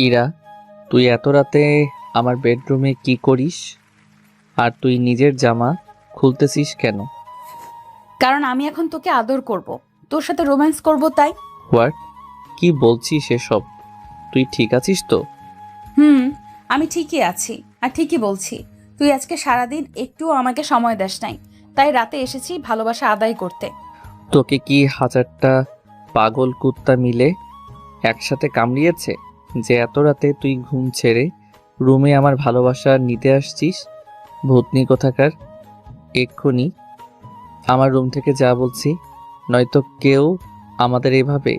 ইরা, তুই এত রাতে আমার বেডরুমে কি করিস? আর তুই নিজের জামা খুলতেছিস কেন? কারণ আমি এখন তোকে আদর করব, তোর সাথে রোম্যান্স করব তাই। হোয়াট? কি বলছিস এসব? তুই ঠিক আছিস তো? হুম, আমি ঠিকই আছি আর ঠিকই বলছি। তুই আজকে সারাদিন একটুও আমাকে সময় দেস নাই, তাই রাতে এসেছি ভালোবাসা আদায় করতে। তোকে কি হাজারটা পাগল কুত্তা মিলে একসাথে কামড়িয়েছে যে এত রাতে তুই ঘুম ছেড়ে রুমে আমার ভালোবাসা নিতে আসছিস? ভূতনি কোথাকার! এক্ষুনি আমার রুম থেকে যা বলছি, নয়তো কেউ আমাদের এভাবে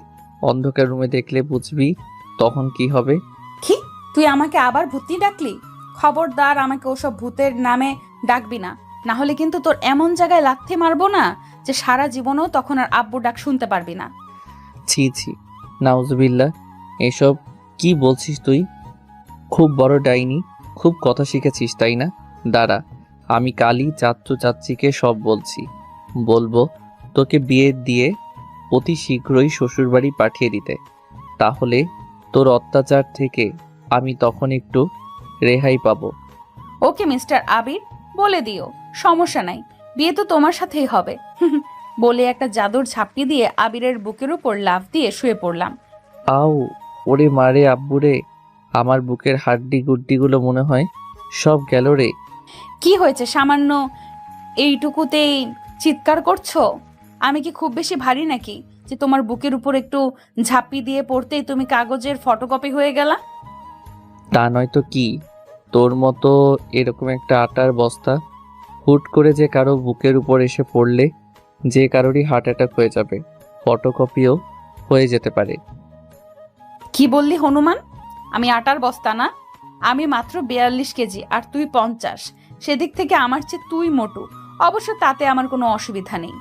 অন্ধকার রুমে দেখলে বুঝবি তখন কি হবে। কি? তুই আমাকে আবার ভূতনি ডাকলি? খবরদার আমাকে ওসব ভূতের নামে ডাকবি না, না হলে কিন্তু তোর এমন জায়গায় লাথি মারবো না যে সারা জীবনও তখন আর আব্বু ডাক শুনতে পারবি না। ছি ছি, নাউজুবিল্লাহ! এসব কি বলছিস তুই? খুব বড় ডাইনি, খুব কথা শিখেছিস তাই না? দাঁড়া, আমি কালই চাচ্চু চাচ্চিকে সব বলছি। বলবো তোকে বিয়ে দিয়ে অতি শীঘ্রই শ্বশুরবাড়ি পাঠিয়ে দিতে। তাহলে তোর অত্যাচার থেকে আমি তখন একটু রেহাই পাবো। ওকে মিস্টার আবির, বলে দিও, সমস্যা নাই, বিয়ে তো তোমার সাথেই হবে। বলে একটা জাদুর ঝাপটি দিয়ে আবিরের বুকের উপর লাফ দিয়ে শুয়ে পড়লাম। আউ! ওরে মারে আব্বুরে! আমার বুকের হাড্ডি গুড্ডিগুলো মনে হয় সব গেল রে। কি হয়েছে, সামান্য এইটুকুতেই চিৎকার করছো? আমি কি খুব বেশি ভারী নাকি যে তোমার বুকের উপর একটু ঝাঁপি দিয়ে পড়তেই তুমি কাগজের ফটোকপি হয়ে গেলা? তা নয়তো কি? তোর মতো এরকম একটা আটার বস্তা হুট করে যে কারো বুকের উপর এসে পড়লে যে কারোরই হার্ট অ্যাটাক হয়ে যাবে, ফটোকপিও হয়ে যেতে পারে। কি বললি হনুমান? আমি আটার বস্তা না, আমি মাত্র 42 কেজি আর তুই 50। সেদিক থেকে আমার চেয়ে তুই মোটু। অবশ্য তাতে আমার কোনো অসুবিধা নেই।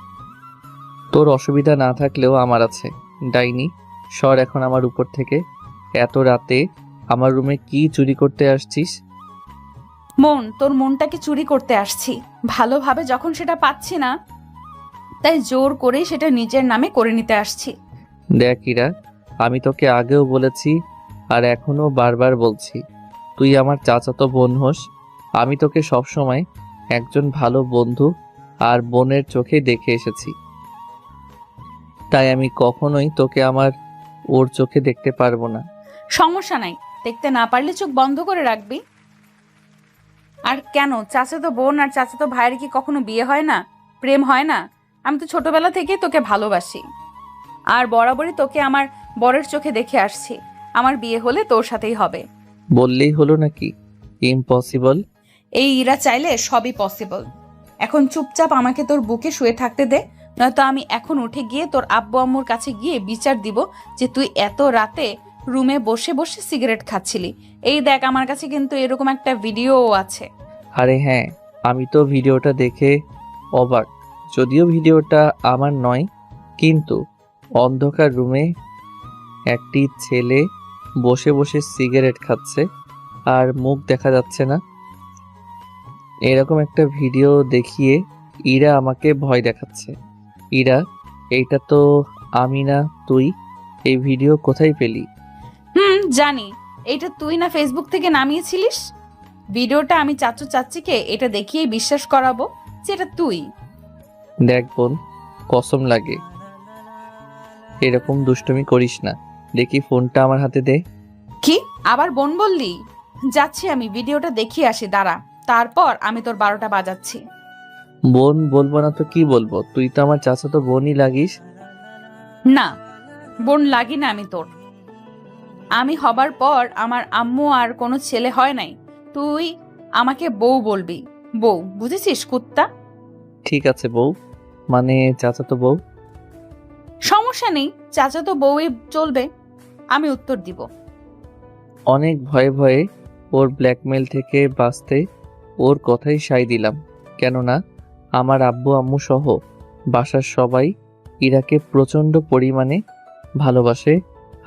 তোর অসুবিধা না থাকলেও আমার আছে। ডাইনি, সর এখন আমার উপর থেকে। এত রাতে আমার রুমে কি চুরি করতে আসছিস? মন, তোর মনটাকে চুরি করতে আসছি। ভালোভাবে যখন সেটা পাচ্ছি না, তাই জোর করেই সেটা নিজের নামে করে নিতে আসছি। দেখ ইরা, আমি তোকে আগেও বলেছি আর এখনো বারবার বলছি, তুই আমার চাচাতো বোন হোস। আমি তোকে সবসময় একজন ভালো বন্ধু আর বোনের চোখে দেখে এসেছি। তাই আমি কখনোই তোকে আমার ওর চোখে দেখতে পারবো না। সমস্যা নাই, দেখতে না পারলে চোখ বন্ধ করে রাখবি। আর কেন, চাচাতো বোন আর চাচাতো ভাইয়ের কি কখনো বিয়ে হয় না, প্রেম হয় না? আমি তো ছোটবেলা থেকেই তোকে ভালোবাসি আর বরাবরই তোকে আমার বরের চোখে দেখে আসছি। আমার বিয়ে হলে তোর সাথেই হবে। বললেই হলো নাকি? ইম্পসিবল। এই ইরা চাইলে সবই পসিবল। এখন চুপচাপ আমাকে তোর বুকে শুয়ে থাকতে দে, নয়তো আমি এখন উঠে গিয়ে তোর আব্বু আম্মুর কাছে গিয়ে বিচার দিব যে তুই এত রাতে রুমে বসে বসে সিগারেট খাচ্ছিলি। এই দেখ, আমার কাছে কিন্তু এরকম একটা ভিডিও আছে। আরে হ্যাঁ, আমি তো ভিডিওটা দেখে অবাক। যদিও ভিডিওটা আমার নয়, কিন্তু অন্ধকার রুমে একটি ছেলে বসে বসে সিগারেট খাচ্ছে আর মুখ দেখা যাচ্ছে না, এরকম একটা ভিডিও দেখিয়ে ইরা আমাকে ভয় দেখাচ্ছে। ইরা, এইটা তো আমি না তুই। এই ভিডিও কোথায় পেলি? জানি, এটা তুই না ফেসবুক থেকে নামিয়েছিলিস। ভিডিওটা আমি চাচু চাচ্চিকে এটা দেখিয়ে বিশ্বাস করাবো যে এটা তুই। দেখ বোন, কসম লাগে এরকম দুষ্টুমি করিস না। দেখি ফোনটা আমার হাতে দে। কি আবার বোন বললি? যাচ্ছি, আমি ভিডিওটা দেখিয়ে আসি, দাঁড়া। তারপর আমি তোর 12টা বাজাচ্ছি। বোন বলবো না তো কি বলবো? তুই তো আমার চাচাতো বোনই লাগিস। না, বোন লাগি না আমি তোর। আমি হবার পর আমার আম্মু আর কোনো ছেলে হয় নাই। তুই আমাকে বউ বলবি, বউ, বুঝেছিস কুত্তা? ঠিক আছে বউ, মানে চাচাতো বউ। সমস্যা নেই, চাচা তো বউই চলবে। আমি উত্তর দিব। অনেক ভয়ে ভয়ে ওর ব্ল্যাকমেল থেকে বাঁচতে ওর কথাই সায় দিলাম। কেননা আমার আব্বু আম্মু সহ বাসার সবাই ইরাকে প্রচণ্ড পরিমাণে ভালোবাসে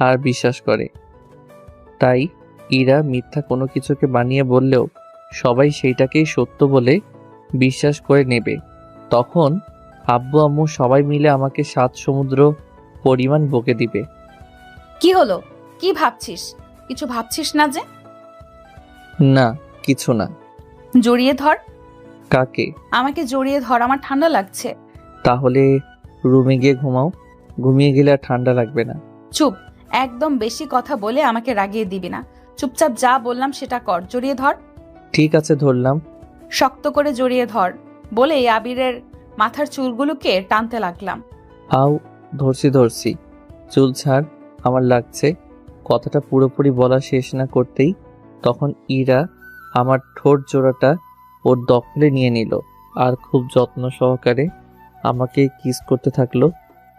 আর বিশ্বাস করে। তাই ইরা মিথ্যা কোনো কিছুকে বানিয়ে বললেও সবাই সেইটাকেই সত্য বলে বিশ্বাস করে নেবে। তখন আব্বু আম্মু সবাই মিলে আমাকে 7 সমুদ্র পরিমাণ বকে দিবে। কি হলো, কি ভাবছিস? কিছু ভাবছিস না যে? না, কিছু না। জড়িয়ে ধর। কাকে? আমাকে জড়িয়ে ধর, আমার ঠান্ডা লাগছে। তাহলে রুমে গিয়ে ঘুমাও। ঘুমিয়ে গেলে আর ঠান্ডা লাগবে না। চুপ, একদম বেশি কথা বলে আমাকে রাগিয়ে দিবি না। চুপচাপ যা বললাম সেটা কর। জড়িয়ে ধর। ঠিক আছে, ধরলাম। শক্ত করে জড়িয়ে ধর বলে আবিরের মাথার চুলগুলোকে টানতে লাগলাম। আও, ধরছি ধরছি। চুল ছাড়, আমার লাগছে। কথাটা পুরোপুরি বলা শেষ না করতেই তখন ইরা আমার ঠোঁট জোড়াটা ওর দখলে নিয়ে নিল আর খুব যত্ন সহকারে আমাকে কিস করতে থাকলো।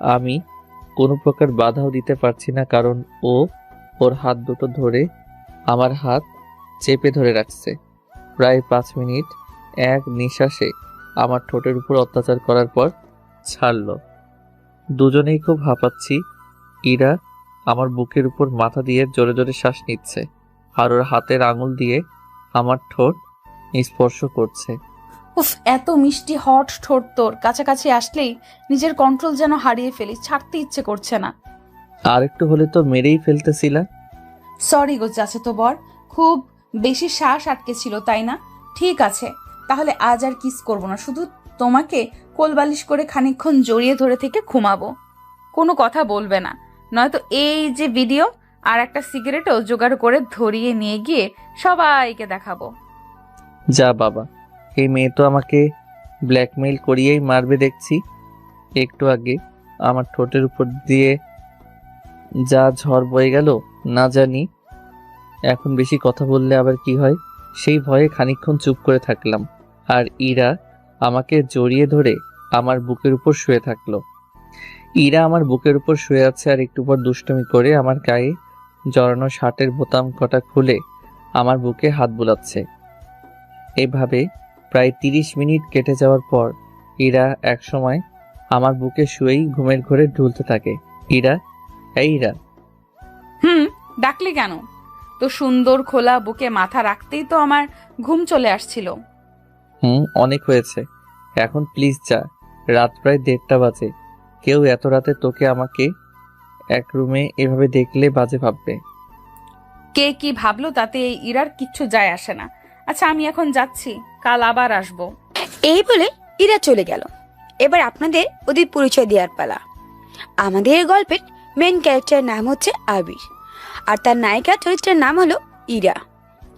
আমি কোনো প্রকার বাধাও দিতে পারছি না, কারণ ও ওর হাত দুটো ধরে আমার হাত চেপে ধরে রাখছে। প্রায় 5 মিনিট এক নিঃশ্বাসে আমার ঠোঁটের উপর অত্যাচার করার পর ছাড়লো। দুজনেই খুব হাঁপাচ্ছি। ইরা আমার বুকের উপর মাথা দিয়ে জোরে জোরে শ্বাস নিচ্ছে আর ওর হাতের আঙুল দিয়ে আমার ঠোঁট স্পর্শ করছে। উফ, এত মিষ্টি হট ঠোঁট তোর, কাছাকাছি আসলেই নিজের কন্ট্রোল যেন হারিয়ে ফেলি, ছাড়তে ইচ্ছে করছে না। আর একটু হলে তো মেরেই ফেলতেছিলা। সরি গো চাচাতো বর, খুব বেশি শ্বাস আটকে ছিল তাই না? ঠিক আছে, তাহলে আজ আর কিস করব না, শুধু তোমাকে কোলবালিশ করে খানিকক্ষণ জড়িয়ে ধরে থেকে ঘুমাবো। কোনো কথা বলবে না, নয়তো এই যে ভিডিও আর একটা সিগারেটও জোগাড় করে ধরিয়ে নিয়ে গিয়ে সবাইকে দেখাবো। যা বাবা, এই মেয়ে তো আমাকে ব্ল্যাকমেইল করিয়েই মারবে দেখছি। একটু আগে আমার ঠোঁটের উপর দিয়ে যা ঝড় বয়ে গেল না জানি। এখন বেশি কথা বললে আবার কি হয়, সেই ভয়ে খানিকক্ষণ চুপ করে থাকলাম। আর ইরা আমাকে জড়িয়ে ধরে আমার বুকের উপর শুয়ে থাকলো। ইরা আমার বুকের উপর শুয়ে আছে আর একটু পর দুষ্টুমি করে আমার গায়ে জড়ানো শার্টের বোতাম কটা খুলে আমার বুকে হাত বুলাচ্ছে। এভাবে প্রায় 30 মিনিট কেটে যাওয়ার পর ইরা একসময় আমার বুকে শুয়েই ঘুমের ঘোরে ঢুলতে থাকে। ইরা, এই ইরা। ডাকলি কেন? তো সুন্দর খোলা বুকে মাথা রাখতেই তো আমার ঘুম চলে আসছিল। অনেক হয়েছে, এখন প্লিজ যা। রাত প্রায় 1:30 বাজে। কেউ এত রাতে তোকে আমাকে এক রুমে এভাবে দেখলে বাজে ভাববে। কে কি ভাবলো তাতে এই ইরার কিচ্ছু যায় আসে না। আচ্ছা, আমি এখন যাচ্ছি, কাল আবার আসবো। এই বলে ইরা চলে গেল। এবার আপনাদের ওদের পরিচয় দেওয়ার পালা। আমাদের গল্পের মেন ক্যারেক্টারের নাম হচ্ছে আবির, আর তার নায়িকা চরিত্রের নাম হলো ইরা।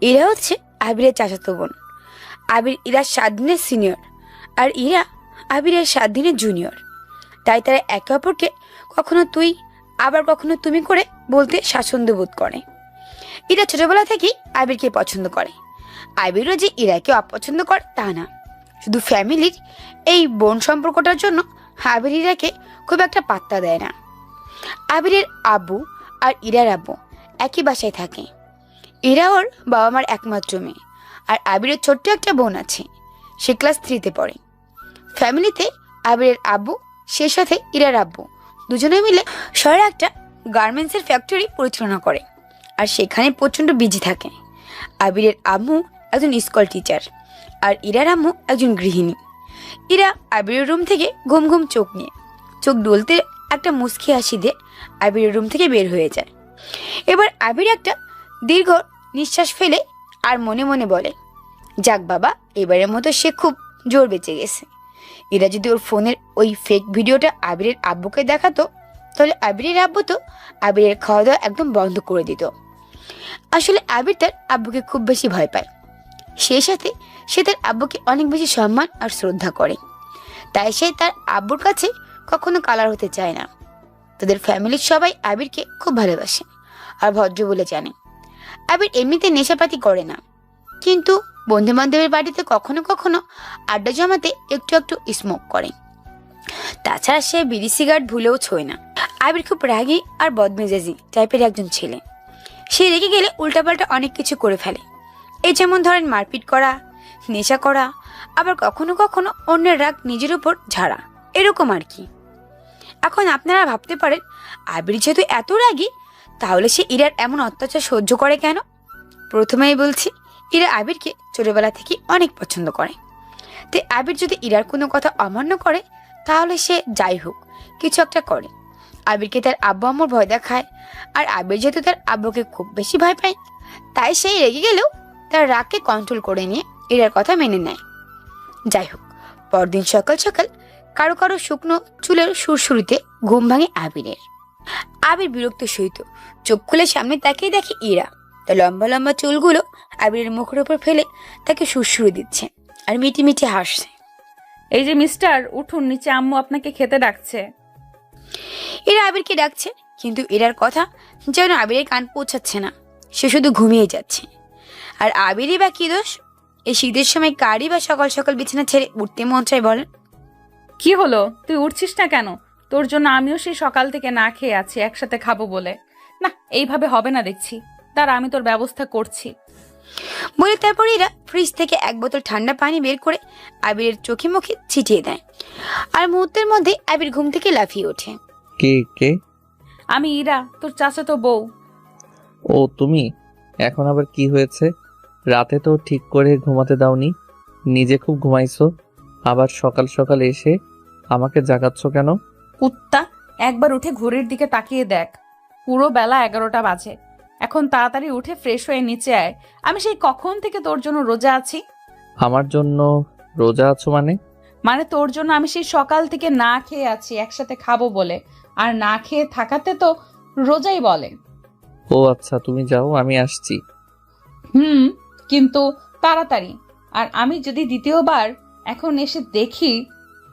ইরা হচ্ছে আবিরের চাচাতো বোন। আবির ইরার 7 দিনের সিনিয়র, আর ইরা আবিরের 7 দিনের জুনিয়র। তাই তারা একে অপরকে কখনো তুই আবার কখনো তুমি করে বলতে স্বাচ্ছন্দ্য বোধ করে। ইরা ছোটবেলা থেকেই আবিরকে পছন্দ করে। আবিরও যে ইরাকে অপছন্দ করে তা না, শুধু ফ্যামিলির এই বোন সম্পর্কটার জন্য আবির ইরাকে খুব একটা পাত্তা দেয় না। আবিরের আব্বু আর ইরার আব্বু একই বাসায় থাকে। ইরা ওর বাবা মার একমাত্র মেয়ে, আর আবিরের ছোট্ট একটা বোন আছে, সে ক্লাস 3-তে পড়ে। ফ্যামিলিতে আবিরের আব্বু, সে সাথে ইরার আব্বু দুজনে মিলে শহরে একটা গার্মেন্টসের ফ্যাক্টরি পরিচালনা করে, আর সেখানে প্রচণ্ড বিজি থাকে। আবিরের আম্মু একজন স্কুল টিচার, আর ইরার আম্মু একজন গৃহিণী। ইরা আবিরের রুম থেকে ঘুম ঘুম চোখ নিয়ে, চোখ ডলতে একটা মুচকি হাসি দিয়ে আবিরের রুম থেকে বের হয়ে যায়। এবার আবির একটা দীর্ঘ নিঃশ্বাস ফেলে আর মনে মনে বলে, যাক বাবা, এবারের মতো সে খুব জোর বেঁচে গেছে। ইরা যদি ওর ফোনের ওই ফেক ভিডিওটা আবিরের আব্বুকে দেখাতো, তাহলে আবিরের আব্বু তো আবিরের খাওয়া দাওয়া একদম বন্ধ করে দিত। আসলে আবির তার আব্বুকে খুব বেশি ভয় পায়, সেই সাথে সে তার আব্বুকে অনেক বেশি সম্মান আর শ্রদ্ধা করে। তাই সে তার আব্বুর কাছে কখনো কালার হতে চায় না। তাদের ফ্যামিলির সবাই আবিরকে খুব ভালোবাসে আর ভদ্র বলে জানে। আবির এমনিতে নেশাপাতি করে না, কিন্তু বন্ধু বান্ধবের বাড়িতে কখনো কখনো আড্ডা জমাতে একটু একটু স্মোক করে। তাছাড়া সে বিড়ি সিগারেট ভুলেও ছোঁয় না। আবির খুব রাগী আর বদমেজাজি টাইপের একজন ছেলে। সে রেগে গেলে উল্টাপাল্টা অনেক কিছু করে ফেলে। এই যেমন ধরেন মারপিট করা, নেশা করা, আবার কখনো কখনো অন্যের রাগ নিজের উপর ঝাড়া, এরকম আর কি। এখন আপনারা ভাবতে পারেন, আবির যেহেতু এত রাগী, তাহলে সে ইরার এমন অত্যাচার সহ্য করে কেন? প্রথমেই বলছি, ইরা আবিরকে ছোটবেলা থেকে অনেক পছন্দ করে। তাই আবির যদি ইরার কোনো কথা অমান্য করে, তাহলে সে যাই হোক কিছু একটা করে। আবিরকে তার আব্বু আম্মুর ভয় দেখায়। আর আবির যেহেতু তার আব্বুকে খুব বেশি ভয় পায়, তাই সেই রেগে গেলেও তার রাগকে কন্ট্রোল করে নিয়ে ইরার কথা মেনে নেয়। যাই হোক, পরদিন সকাল সকাল কারো কারো শুকনো চুলের সুরসুরিতে ঘুম ভাঙে আবিরের। আবির বিরক্ত সহিত চোখ খুলে সামনে তাকিয়ে দেখে ইরা তার লম্বা লম্বা চুলগুলো আবিরের মুখের উপর ফেলে তাকে সুরসুরি দিচ্ছে আর মিটি মিটি হাসছে। এই যে মিস্টার, উঠুন, নিচে আম্মু আপনাকে খেতে ডাকছে। এরা আবিরকে ডাকছে, কিন্তু এরার কথা যেন আবিরের কান পৌঁছাচ্ছে না। সে শুধু ঘুমিয়ে যাচ্ছে। আর আবিরই বা কি দোষ? এই শীতের সময় কারই বা সকাল সকাল বিছানা ছেড়ে উঠতে মন চায় বলেন? কি হলো, তুই উঠছিস না কেন? তোর জন্য আমিও সেই সকাল থেকে না খেয়ে আছি, একসাথে খাবো বলে। না, এইভাবে হবে না দেখছি। তার আমি তোর ব্যবস্থা করছি। বলে তারপর এরা ফ্রিজ থেকে এক বোতল ঠান্ডা পানি বের করে আবিরের চোখে মুখে ছিটিয়ে দেয়। আর মুহূর্তের মধ্যে আবির ঘুম থেকে লাফিয়ে ওঠে। কে কে? আমি ইরা, তোর চাচাতো বউ। ও তুমি? এখন আবার কি হয়েছে? রাতে তো ঠিক করে ঘুমাতে দাওনি, নিজে খুব ঘুমাইছো, আবার সকাল সকাল এসে আমাকে জাগাচ্ছ কেন? কুত্তা, একবার উঠে ঘড়ির দিকে তাকিয়ে দেখ, পুরো বেলা 11টা বাজে। এখন তাড়াতাড়ি উঠে ফ্রেশ হয়ে নিচে আয়। আমি সেই কখন থেকে তোর জন্য রোজা আছি। আমার জন্য রোজা আছো মানে? মানে তোর জন্য আমি সেই সকাল থেকে না খেয়ে আছি, একসাথে খাবো বলে। আর না খেয়ে থাকাতে তো রোজাই বলে। ও আচ্ছা, তুমি যাও, আমি আসছি। কিন্তু তাড়াতাড়ি। আর আমি যদি দ্বিতীয়বার এখন এসে দেখি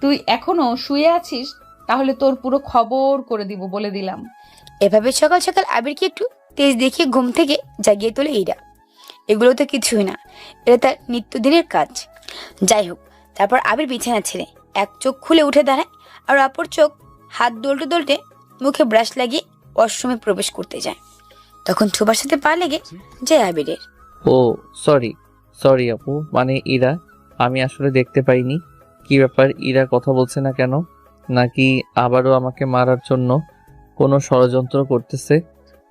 তুই এখনো শুয়ে আছিস, তাহলে তোর পুরো খবর করে দিব, বলে দিলাম। এভাবে সকাল সকাল আবিরকে একটু তেজ দেখিয়ে ঘুম থেকে জাগিয়ে তোলে ইরা। এগুলো তো কিছুই না, এটা তার নিত্যদিনের কাজ। যাই হোক, তারপর আবির বিছানা ছেড়ে এক চোখ খুলে উঠে দাঁড়ায়, আর অপর চোখ হাত দোলতে দোলতে মুখে ব্রাশ লাগিয়ে ওয়াশরুমে প্রবেশ করতে যায়। তখন ছোবার সাথে পা লেগে যায় আবিরের। ও সরি সরি আপু, মানে ইরা, আমি আসলে দেখতে পাইনি। কি ব্যাপার, ইরা কথা বলছে না কেন? নাকি আবারও আমাকে মারার জন্য কোনো ষড়যন্ত্র করতেছে?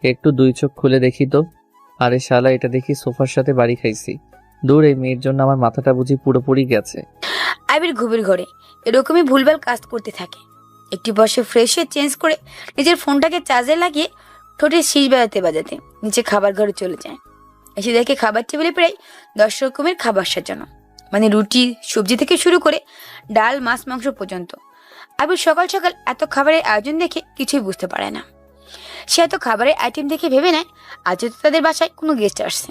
একটু দুই চোখ খুলে দেখি তো। আরে শালা, এটা দেখি সোফার সাথে বাড়ি খাইছি। দূর, এই মেয়ের জন্য আমার মাথাটা বুঝি পুরোপুরি গেছে। আবির গভীর ঘরে এরকমই ভুলভাল কাজ করতে থাকে। একটি বসে ফ্রেশ হয়ে চেঞ্জ করে নিজের ফোনটাকে চার্জে লাগিয়ে ঠোঁটে শীষ বাজাতে নিচে খাবার ঘরে চলে যায়। এসে দেখে খাবার টেবিলে প্রায় 10 রকমের খাবার সাজানো, মানে রুটি সবজি থেকে শুরু করে ডাল মাছ মাংস পর্যন্ত। আবির সকাল সকাল এত খাবারের আয়োজন দেখে কিছুই বুঝতে পারে না। সে এত খাবারের আইটেম দেখে ভেবে নেয় আজ হয়তো তাদের বাসায় কোনো গেস্ট আসছে,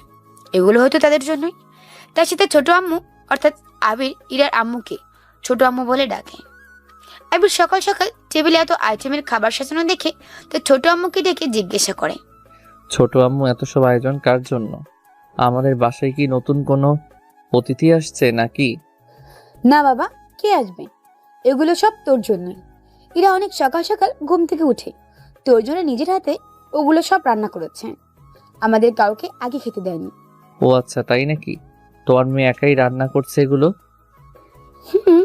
এগুলো হয়তো তাদের জন্যই। তার সাথে ছোট আম্মু, অর্থাৎ আবির ইরার আম্মুকে ছোট আম্মু বলে ডাকে। আবির সকাল সকাল টেবিলে এত আইটেমের খাবার সাজানো দেখে তার ছোট আম্মুকে ডেকে জিজ্ঞাসা করে, ছোট আম্মু, এত সব আয়োজন কার জন্য? আমাদের বাসায় কি নতুন কোনো অতিথি আসছে নাকি? না বাবা, কে আসবে? এগুলো সব তোর জন্যই। এরা অনেক সকাল সকাল ঘুম থেকে উঠে তোর জন্য নিজের হাতে ওগুলো সব রান্না করেছে, আমাদের কাউকে আগে খেতে দেয়নি। ও আচ্ছা, তাই নাকি? তোমার মেয়ে একাই রান্না করছে এগুলো? হুম।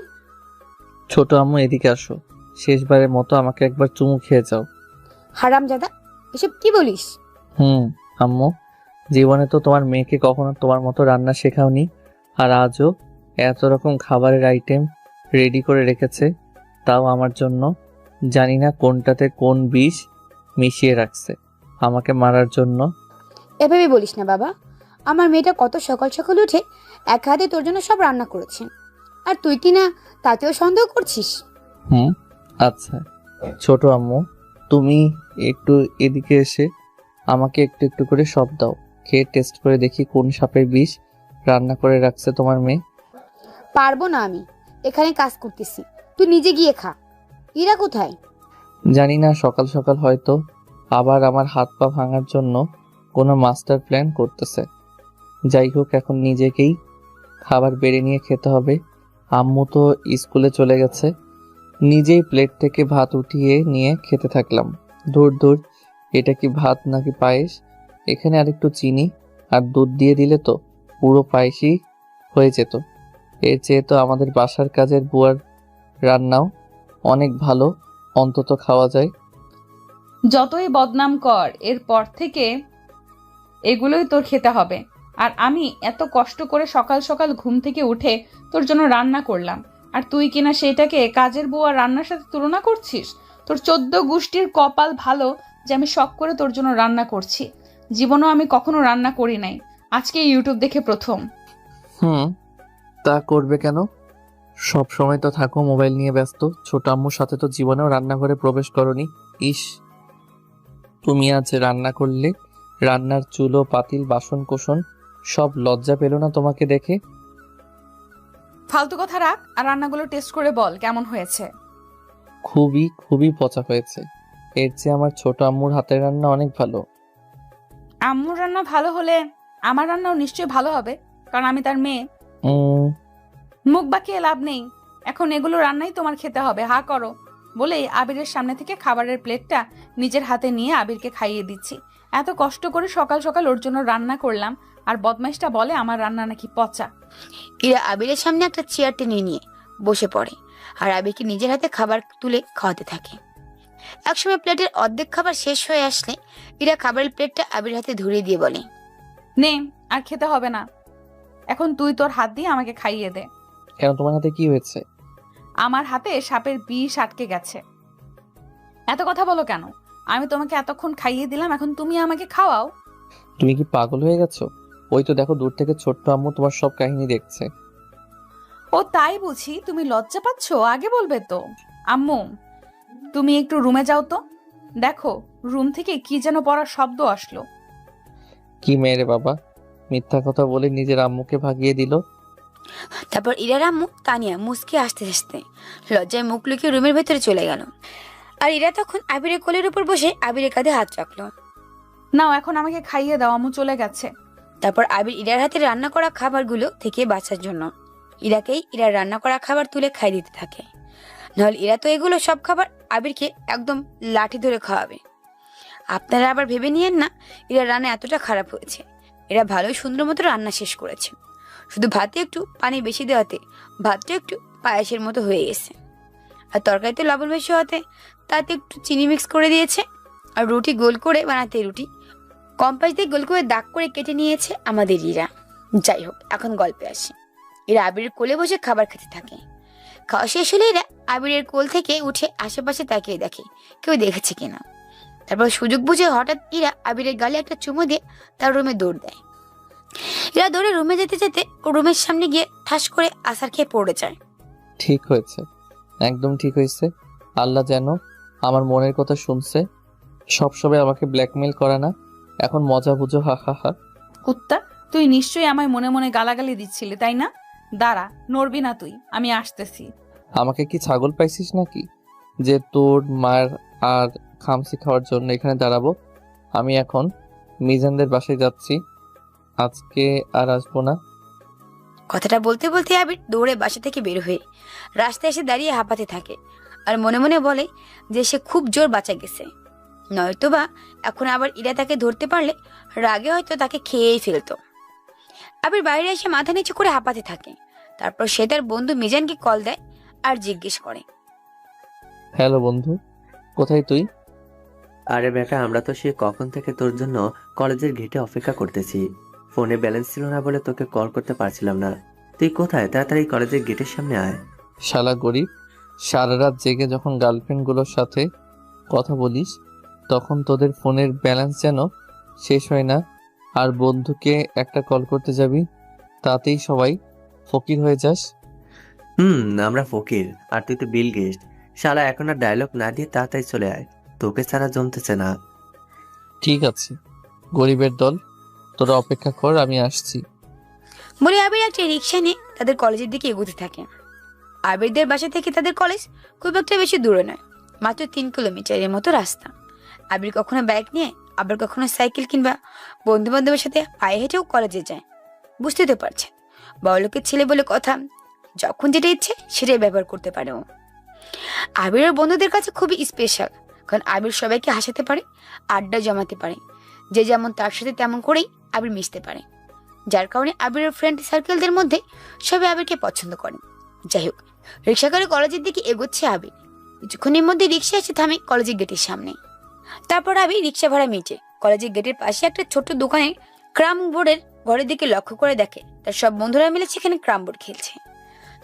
ছোট আম্মু, এদিকে আসো, শেষবারের মতো আমাকে একবার চুমু খেয়ে যাও। হারামজাদা, এসব কি বলিস? আম্মু, জীবনে তো তোমার মেয়েকে কখনো তোমার মতো রান্না শেখাওনি, আর আজও এত রকম খাবারের আইটেম রেডি করে রেখেছে, তাও আমার জন্য। জানি না কোনটাতে কোন বিষ মিশিয়ে রাখছে আমাকে মারার জন্য। এভাবে বলিস না বাবা, আমার মেয়েটা কত সকাল সকাল উঠে এক হাতে তোর জন্য সব রান্না করেছে, আর তুই কি না তাতেও সন্দেহ করছিস? আচ্ছা ছোট আম্মু, তুমি একটু এদিকে এসে আমাকে একটু একটু করে সব দাও, খেয়ে টেস্ট করে দেখি কোন সাপের বিষ রান্না করে রাখছে তোমার মেয়ে। পারবো না, আমি এখানে কাজ করতেছি, তুই নিজে গিয়ে খা। ইরা কোথায়? জানি না, সকাল সকাল হয়তো আবার আমার হাত পা ভাঙার জন্য কোনো মাস্টার প্ল্যান করতেছে। যাই হোক, এখন নিজেকেই খাবার বেড়ে নিয়ে খেতে হবে। আম্মু তো স্কুলে চলে গেছে। নিজেই প্লেট থেকে ভাত উঠিয়ে নিয়ে খেতে থাকলাম। দূর দূর, এটা কি ভাত নাকি পায়েস? এখানে আরেকটু চিনি আর দুধ দিয়ে দিলে তো পুরো পায়েসই হয়ে যেত। এর চেয়ে তো আমাদের বাসার কাজের বুয়ার রান্নাও অনেক ভালো, অন্তত খাওয়া যায়। যতই বদনাম কর, এরপর থেকে এগুলোই তোর খেতে হবে। আর আমি এত কষ্ট করে সকাল সকাল ঘুম থেকে উঠে তোর জন্য রান্না করলাম, আর তুই কিনা সেটাকে কাজের বউ আর রান্নার সাথে তুলনা করছিস? তোর 14 গোষ্ঠীর কপাল ভালো যে আমি শখ করে তোর জন্য রান্না করছি। জীবনেও আমি কখনো রান্না করি নাই, আজকে ইউটিউব দেখে প্রথম। হুম, তা করবে কেন? সব সময় তো থাকো মোবাইল নিয়ে ব্যস্ত। ছোট আম্মুর সাথে তো জীবনেও রান্নাঘরে প্রবেশ করনি। ইস, তুমি আজ রান্না করলে, রান্নার চুলো পাতিল বাসন কোসন সব লজ্জা পেল না তোমাকে দেখে? ফালতু কথা রাখ, আর রান্নাগুলো টেস্ট করে বল কেমন হয়েছে। খুবই খুবই পচা হয়েছে। এর চেয়ে আমার ছোট আম্মুর হাতের রান্না অনেক ভালো। আম্মুর রান্না ভালো হলে আমার রান্নাও নিশ্চয়ই ভালো হবে, কারণ আমি তার মেয়ে। উম, মুখ বাঁকিয়ে লাভ নেই, এখন এগুলো রান্নাই তোমার খেতে হবে, হা করো। বলেই আবিরের সামনে থেকে খাবারের প্লেটটা নিজের হাতে নিয়ে আবিরকে খাইয়ে দিচ্ছি। এত কষ্ট করে সকাল সকাল ওর জন্য রান্না করলাম, আর বদমাইশটা বলে আমার রান্না নাকি পচা। ইরা আবিরের সামনে একটা চেয়ার টেনে নিয়ে বসে পড়ে আর আবিরকে নিজের হাতে খাবার তুলে খাওয়াতে থাকে। একসময় প্লেটের অর্ধেক খাবার শেষ হয়ে আসলে ইরা খাবারের প্লেটটা আবির হাতে ধরিয়ে দিয়ে বলে, নে, আর খেতে হবে না, এখন তুই তোর হাত দিয়ে আমাকে খাইয়ে দে। কেন, তোমার হাতে কি হয়েছে? আমার হাতে সাপের বিষ আটকে গেছে। এত কথা বলো কেন? আমি তোমাকে এতক্ষণ খাইয়ে দিলাম, এখন তুমি আমাকে খাওয়াও। তুমি কি পাগল হয়ে গেছো? ওই তো দেখো, দূর থেকে ছোট্ট আম্মু তোমার সব কাহিনী দেখছে। ও তাই বুঝি? তুমি লজ্জা পাচ্ছ? আগে বলবে তো। আম্মু, তুমি একটু রুমে যাও তো। দেখো, রুম থেকে কি যেন পড়ার শব্দ আসলো। কি মেরে বাবা, মিথ্যা কথা বলে নিজের আম্মুকে ভাগিয়ে দিল। তারপর ইরার আম্মু তানিয়া মুসকে আসতে আসতে লজ্জায় মুখ লুকিয়ে রুমের ভেতরে চলে গেল। আর ইরা তখন আবিরের কোলের উপর বসে আবিরের কাঁধে হাত রাখলো। নাও, এখন আমাকে খাইয়ে দাও, আম্মু চলে গেছে। তারপর আবির ইরার হাতে রান্না করা খাবারগুলো থেকে বাঁচার জন্য ইরাকেই ইরার রান্না করা খাবার তুলে খাই দিতে থাকে। নাহলে ইরা তো এগুলো সব খাবার আবিরকে একদম লাঠি ধরে খাওয়াবে। আপনারা আবার ভেবে নিয়েন না ইরার রান্না এতটা খারাপ হয়েছে। এরা ভালোই সুন্দর মতো রান্না শেষ করেছে, শুধু ভাতে একটু পানি বেশি দেওয়াতে ভাতটা একটু পায়েসের মতো হয়ে গেছে। আর তরকারিতে লবণ বেশি হওয়াতে তাতে একটু চিনি মিক্স করে দিয়েছে। আর রুটি গোল করে বানাতে রুটি কম্পাস দিয়ে গোল করে দাগ করে কেটে নিয়েছে আমাদের ইরা। যাই হোক, এখন গল্পে আসি। এরা আবিরের কোলে বসে খাবার খেতে থাকে। খাওয়া শেষ হলে এরা আবিরের কোল থেকে উঠে আশেপাশে তাকিয়ে দেখে কেউ দেখেছে কিনা। তারপর সুযোগ বুঝে হঠাৎ ইরা আবিরের গালে একটা চুমু দিয়ে তার রুমে দৌড় দেয়। এরা দৌড়ে রুমে যেতে যেতে রুমের সামনে গিয়ে ঠাস করে আছাড় খেয়ে পড়ে যায়। ঠিক হয়েছে, একদম ঠিক হয়েছে। আল্লাহ যেন আমার মনের কথা শুনছে। সবসময় আমাকে ব্ল্যাকমেল করা না, এখন মজা বুঝো, হা হা হা। কুত্তা, তুই নিশ্চয়ই আমায় মনে মনে গালাগালি দিচ্ছিলি, তাই না? দাঁড়া, নড়বি না তুই, আমি আসতেছি। আমাকে কি ছাগল পাইছিস নাকি যে তোর মার আর খামসি খাওয়ার জন্য এখানে দাঁড়াবো? আমি এখন মিজানদের বাসায় যাচ্ছি, আজকে আর আসবো না। কথাটা বলতে বলতে আবির দৌড়ে বাসা থেকে বের হয়ে রাস্তায় এসে দাঁড়িয়ে হাঁপাতে থাকে আর মনে মনে বলে যে সে খুব জোর বাঁচা গেছে। নয়তোবা এখন আবার ইরা তাকে ধরতে পারলে রাগে হয়তো তাকে খেয়েই ফেলতো। আবির বাইরে এসে মাথা নিচু করে হাঁপাতে থাকে। তারপর সে তার বন্ধু মিজানকে কল দেয় আর জিজ্ঞেস করে, হ্যালো বন্ধু, কোথায় তুই? আরে বেটা, আমরা তো সে কখন থেকে তোর জন্য কলেজের গেটে অপেক্ষা করতেছি। ফোনে ব্যালেন্স ছিল না বলে তোকে কল করতে পারছিলাম না। তুই কোথায়? তাড়াতাড়ি কলেজের গেটের সামনে আয়। শালা গরিব, সারা রাত জেগে যখন গার্লফ্রেন্ডগুলোর সাথে কথা বলিস তখন তোদের ফোনের ব্যালেন্স যেন শেষ হয় না, আর বন্ধুকে একটা কল করতে যাবি তাতেই সবাই ফকির হয়ে যাস। আমরা ফকির আর তুই তো বিল গেস্ট। শালা এখন আর ডায়লগ না দিয়ে তাড়াতাড়ি চলে আয়, তোকে ছাড়া জমতেছে না। ঠিক আছে, গরিবের দল, তোরা অপেক্ষা কর, আমি আসছি। বলে আবির একটা রিক্সা নিয়ে তাদের কলেজের দিকে এগোতে থাকে। আবিরদের বাসা থেকে তাদের কলেজ খুব একটা বেশি দূরে নয়, মাত্র 3 কিলোমিটারের মতো রাস্তা। আবির কখনো বাইক নিয়ে, আবার কখনো সাইকেল কিংবা বন্ধু বান্ধবের সাথে পায়ে হেঁটেও কলেজে যায়। বুঝতে তো পারছেন, বড়লোকের ছেলে বলে কথা, যখন যেটা ইচ্ছে সেটাই ব্যবহার করতে পারে ও। আবিরের বন্ধুদের কাছে খুবই স্পেশাল, কারণ আবির সবাইকে হাসাতে পারে, আড্ডা জমাতে পারে। যে যেমন তার সাথে তেমন করেই আবির মিশতে পারে, যার কারণে আবিরের ফ্রেন্ড সার্কেলদের মধ্যে সবাই আবিরকে পছন্দ করে। যাই হোক, রিক্সা করে কলেজের দিকে এগোচ্ছে আবির। কিছুক্ষণের মধ্যে রিক্সা এসে থামে কলেজের গেটের সামনে। তারপর আবির রিক্সা ভাড়া মিটে কলেজের গেটের পাশে একটা ছোট্ট দোকানে ক্রাম বোর্ডের ঘরের দিকে লক্ষ্য করে দেখে তার সব বন্ধুরা মিলে সেখানে ক্রাম বোর্ড খেলছে।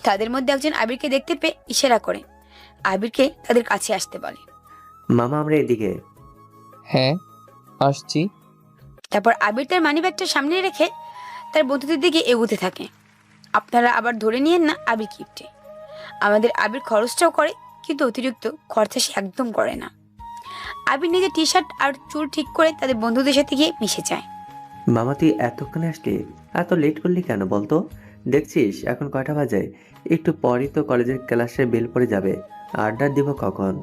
তাদের মধ্যে একজন আবিরকে দেখতে পেয়ে ইশারা করে আবিরকে তাদের কাছে আসতে বলে। মামা আমরা এদিকে। হ্যাঁ, আসছি। তারপর আবির তার মানিব্যাগটা সামনে রেখে তার বন্ধুদের দিকে এগোতে থাকে। আপনারা আবার ধরে নিয়েন না আবির কিপটে। আমাদের আবির খরচটাও করে, কিন্তু অতিরিক্ত খরচা সে একদম করে না। আবির নিজের টি শার্ট আর চুল ঠিক করে তাদের বন্ধুদের সাথে গিয়ে মিশে যায়। মামা তুই এতক্ষণে আসলি, এত লেট করলি কেন বলতো? দেখছিস এখন কয়টা বাজে? একটু পরই তো কলেজের ক্লাসে বেল পড়ে যাবে। আড্ডা দিব কখন?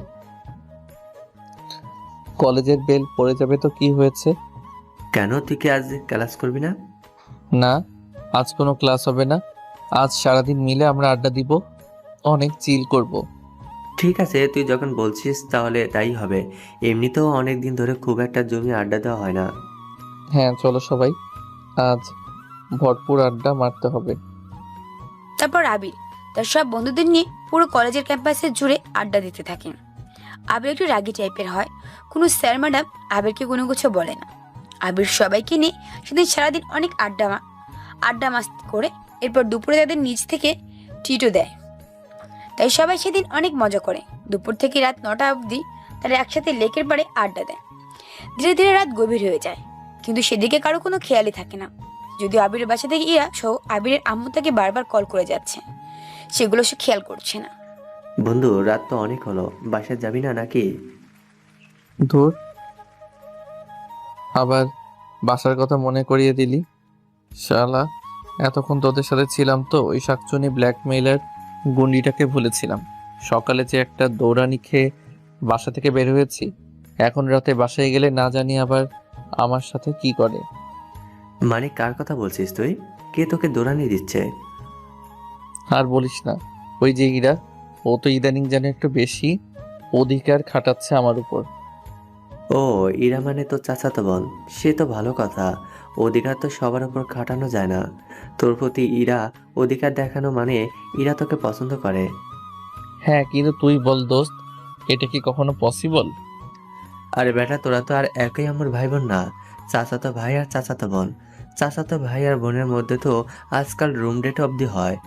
কলেজের বেল পড়ে যাবে তো কি হয়েছে? কেন, তুই কি আজ ক্লাস করবি না? না, আজ কোনো ক্লাস হবে না। আজ সারাদিন মিলে আমরা আড্ডা দিব, অনেক চিল করব। ঠিক আছে, তুই যখন বলছিস তাহলে তাই হবে। এমনিতেও অনেক দিন ধরে খুব একটা জমি আড্ডা দেওয়া হয় না। হ্যাঁ চলো সবাই, আজ ভরপুর আড্ডা মারতে হবে। তারপর আবির তার সব বন্ধুদের নিয়ে পুরো কলেজের ক্যাম্পাসে জুড়ে আড্ডা দিতে থাকে। আবির একটু রাগী টাইপের হয়, কোনো স্যার ম্যাডাম আবিরকে কোনো কিছু বলে না। আবির সবাইকে নিয়ে সেদিন সারাদিন অনেক আড্ডা মাস্তি করে এরপর দুপুরে তাদের নিজ থেকে ট্রিটও দেয়। তাই সবাই সেদিন অনেক মজা করে। দুপুর থেকে রাত 9টা অবধি তারা একসাথে লেকের পাড়ে আড্ডা দেয়। ধীরে ধীরে রাত গভীর হয়ে যায়, কিন্তু সেদিকে কারো কোনো খেয়ালই থাকে না। যদিও আবিরের বাসা থেকে ইরা সহ আবিরের আম্মু তাকে বারবার কল করে যাচ্ছে, সেগুলো সে খেয়াল করছে না। বন্ধু, রাত তো অনেক হলো, বাসায় যাবি না নাকি? ধুর, আবার বাসার কথা মনে করিয়ে দিলি। শালা, এতক্ষণ তোদের সাথে ছিলাম তো ওই শাকচুনি ব্ল্যাকমেইলার গুন্ডিটাকে ভুলেছিলাম। সকালে যে একটা দৌড়ানি খেয়ে বাসা থেকে বের হয়েছি, এখন রাতে বাসায় গেলে না জানি আবার আমার সাথে কি করে। মানে কার কথা বলছিস তুই? কে তোকে দৌড়ানি দিচ্ছে? আর বলিস না, ওই যে ইরা, ও তো ইদানিং যেন একটু বেশি অধিকার খাটাচ্ছে আমার উপর। ও, ইরা মানে তো চাচাতো বোন। সে তো ভালো কথা। অধিকার তো সবার উপর খাটানো যায় না। তোর প্রতি ইরা অধিকার দেখানো মানে ইরা তোকে পছন্দ করে। হ্যাঁ, কিন্তু তুই বল দোস্ত, এটা কি কখনো পসিবল? আরে বেটা, তোরা তো আর একই আমার ভাই বোন না। চাচাতো ভাই আর চাচাতো বোন। চাচাতো ভাই আর বোনের মধ্যে তো আজকাল রুম ডেট অবধি হয়।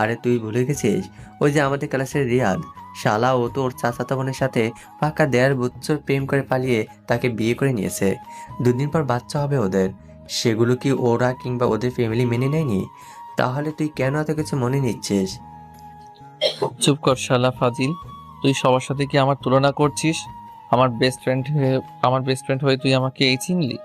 আরে তুই ভুলে গেছিস? ওই যে আমাদের ক্লাসের রিয়াদ, শালা ও তো ওর চাচাতো বোনের সাথে পাকা 1.5 বছর প্রেম করে পালিয়ে তাকে বিয়ে করে নিয়েছে। 2 দিন পর বাচ্চা হবে ওদের। সেগুলো কি ওরা কিংবা ওদের ফ্যামিলি মেনে নেয়নি? তাহলে তুই কেন এত কিছু মনে নিচ্ছিস? চুপ কর শালা ফাজিল, তুই সবার সাথে কি আমার তুলনা করছিস? আমার বেস্ট ফ্রেন্ড হয়ে তুই আমাকে এই চিনলি?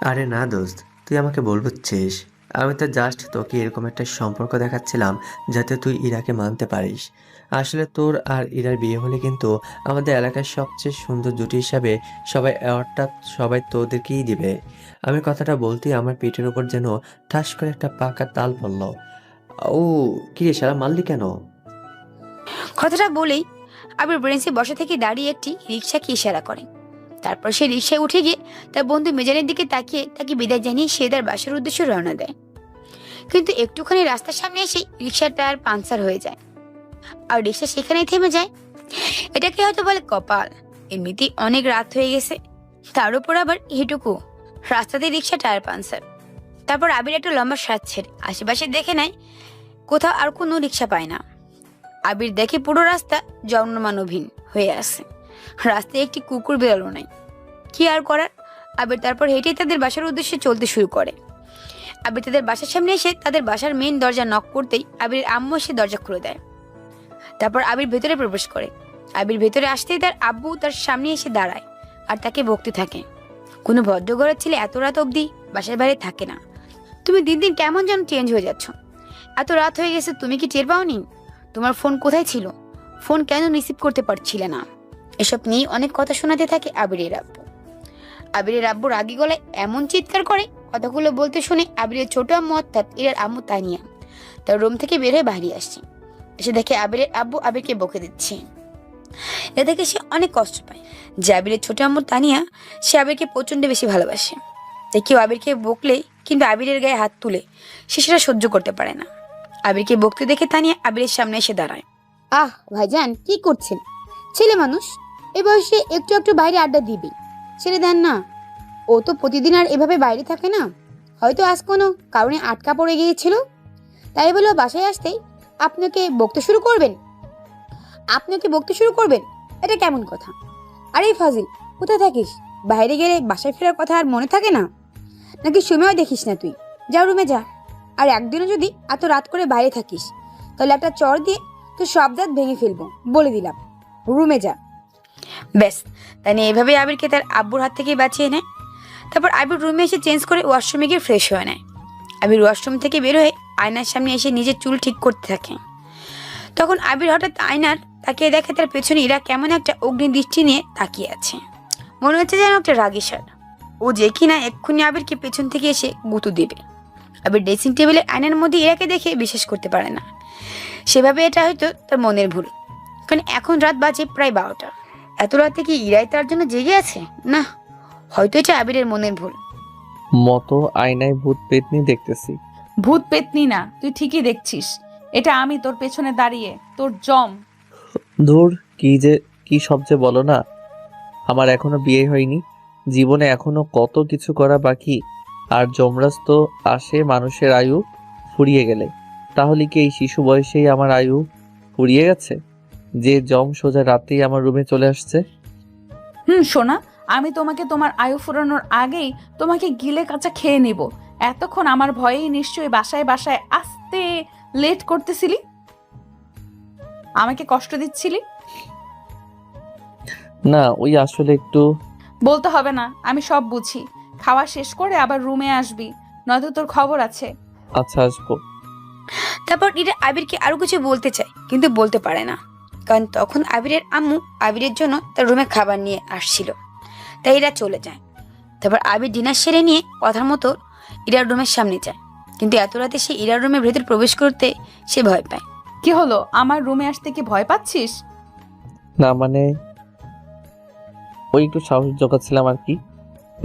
আরে না দোস্ত, তুই আমাকে বলছিস? আমি তো জাস্ট তোকে এরকম একটা সম্পর্ক দেখাচ্ছিলাম যাতে তুই ইরাকে মানতে পারিস। আসলে তোর আর ইরার বিয়ে হলে কিন্তু আমাদের এলাকার সবচেয়ে সুন্দর জুটি হিসাবে অ্যাওয়ার্ডটা সবাই তোদেরকেই দিবে। আমি কথাটা বলতেই আমার পিঠের উপর যেন ঠাস করে একটা পাকা তাল পড়ল। ও, কি রে শালা, মারলি কেন? কথাটা বলেই আবির ব্রেন্সে বসা থেকে দাঁড়িয়ে একটি রিক্সাকে ইশারা করে। তারপর সে রিক্সায় উঠে গিয়ে তার বন্ধু মেজানের দিকে তাকিয়ে তাকে বিদায় জানিয়ে সে তার বাসার উদ্দেশ্যে রওনা দেয়। কিন্তু একটুখানি রাস্তার সামনে এসে রিক্সার টায়ার পাংচার হয়ে যায়, আর রিক্সা সেখানেই থেমে যায়। এটাকে হয়তো বলে কপাল। এমনিতেই অনেক রাত হয়ে গেছে, তার উপর আবার এটুকু রাস্তাতে রিক্সা টায়ার পাংচার। তারপর আবির একটা লম্বা শ্বাস ছেড়ে আশেপাশে দেখে নেয়, কোথাও আর কোনো রিক্সা পায় না। আবির দেখে পুরো রাস্তা জনমানবহীন হয়ে আছে, রাস্তায় একটি কুকুর বেরোলো নাই। কি আর করার, আবির তারপর হেঁটেই তাদের বাসার উদ্দেশ্যে চলতে শুরু করে। আবির তাদের বাসার সামনে এসে তাদের বাসার মেইন দরজা নক করতেই আবিরের আম্মু এসে দরজা খুলে দেয়। তারপর আবির ভেতরে প্রবেশ করে। আবির ভেতরে আসতেই তার আব্বু তার সামনে এসে দাঁড়ায় আর তাকে বকতে থাকে, কোনো ভদ্রঘরের ছেলে এত রাত অবধি বাসার বাইরে থাকে না। তুমি দিন দিন কেমন যেন চেঞ্জ হয়ে যাচ্ছ। এত রাত হয়ে গেছে, তুমি কি টের পাওনি? তোমার ফোন কোথায় ছিল? ফোন কেন রিসিভ করতে পারছিলে না? এসব নিয়ে অনেক কথা শোনাতে থাকে আবিরের আব্বু। আবিরের আব্বু রাগী গলায় এমন চিৎকার করে, কথাগুলো বলতে শুনে আবিরের ছোট আম্মু অর্থাৎ ইরার আম্মু তানিয়া তার রুম থেকে বের হয়ে বাইরে আসছে। এসে দেখে আবিরের আব্বু আবিরকে বকে দিচ্ছে। এ দেখে সে অনেক কষ্ট পায় যে আবিরের ছোট আম্মু তানিয়া সে আবিরকে প্রচন্ড বেশি ভালোবাসে। তাই কেউ আবিরকে বকলে কিন্তু আবিরের গায়ে হাত তুলে সে সেটা সহ্য করতে পারে না। আবিরকে বকতে দেখে তানিয়া আবিরের সামনে এসে দাঁড়ায়। আহ ভাইজান, কি করছেন? ছেলে মানুষ, এ বয়সে একটু একটু বাইরে আড্ডা দিবি, ছেড়ে দেন না। ও তো প্রতিদিন আর এভাবে বাইরে থাকে না, হয়তো আজ কোনো কারণে আটকা পড়ে গিয়েছিল, তাই বলে বাসায় আসতেই আপনাকে বকতে শুরু করবেন? এটা কেমন কথা? আরে ফাজিল, কোথায় থাকিস? বাইরে গেলে বাসায় ফেরার কথা আর মনে থাকে না নাকি? সময়ও দেখিস না তুই? যা রুমে যা। আর একদিনও যদি এত রাত করে বাইরে থাকিস তাহলে একটা চড় দিয়ে তোর সব দাঁত ভেঙে ফেলবো, বলে দিলাম। রুমে যা। ব্যাস, তাই নিয়ে এভাবে আবিরকে তার আব্বুর হাত থেকে বাঁচিয়ে নেয়। তারপর আবির রুমে এসে চেঞ্জ করে ওয়াশরুমে গিয়ে ফ্রেশ হয়ে নেয়। আবির ওয়াশরুম থেকে বের হয়ে আয়নার সামনে এসে নিজের চুল ঠিক করতে থাকে। তখন আবির হঠাৎ আয়নার তাকিয়ে দেখে তার পেছনে ইরা কেমন একটা অগ্নি দৃষ্টি নিয়ে তাকিয়ে আছে। মনে হচ্ছে যেন একটা রাগী ষাঁড়, ও যে কিনা এক্ষুনি আবিরকে পেছন থেকে এসে গুঁতো দেবে। আবির ড্রেসিং টেবিলে আয়নার মধ্যে ইরাকে দেখে বিশ্বাস করতে পারে না। সেভাবে এটা হয়তো তার মনের ভুল, কারণ এখন রাত বাজে প্রায় 12টা। এত রাতে কি ইরাই তার জন্য জেগে আছে? না, হয়তো এটা আবিরের মনের ভুল। মতো আয়নায় ভূত পেতনি দেখতেছি। ভূত পেতনি না, তুই ঠিকই দেখছিস। এটা আমি তোর পেছনে দাঁড়িয়ে, তোর জম। ধুর, কি সব যে বলো না। আমার এখনো বিয়ে হয়নি, জীবনে এখনো কত কিছু করা বাকি। আর যমরাজ তো আসে মানুষের আয়ু ফুরিয়ে গেলে। তাহলে কি এই শিশু বয়সেই আমার আয়ু ফুরিয়ে গেছে যে যম সোজা রাতেই আমার রুমে চলে আসছে? শোনা, আমি তোমাকে তোমার আয়ু ফুরানোর আগেই তোমাকে গিলে কাঁচা খেয়ে নিব। এতক্ষণ আমার ভয়েই নিশ্চয়ই বাসায় বাসায় আসতে লেট করতেছিলি, আমাকে কষ্ট দিচ্ছিলি। না, ওই আসলে একটু। বলতে হবে না, আমি সব বুঝি। খাওয়া শেষ করে আবার রুমে আসবি, নয়তো তোর খবর আছে। আচ্ছা, আসবো। তারপর ইরা আবিরকে আরো কিছু বলতে চায় কিন্তু বলতে পারে না, কারণ তখন আবিরের আম্মু আবিরের জন্য তার রুমে খাবার নিয়ে আসছিল। তাই ইরা চলে যায়। তারপর আবির ডিনার সেরে নিয়ে কথার মতো ইরার রুমের সামনে যায়, কিন্তু এত রাতে সে ইরার রুমের ভেতর প্রবেশ করতে সে ভয় পায়। কি হলো, আমার রুমে আসতে কি ভয় পাচ্ছিস? না মানে, ওই একটু সাহস জোগাচ্ছিলাম আর কি।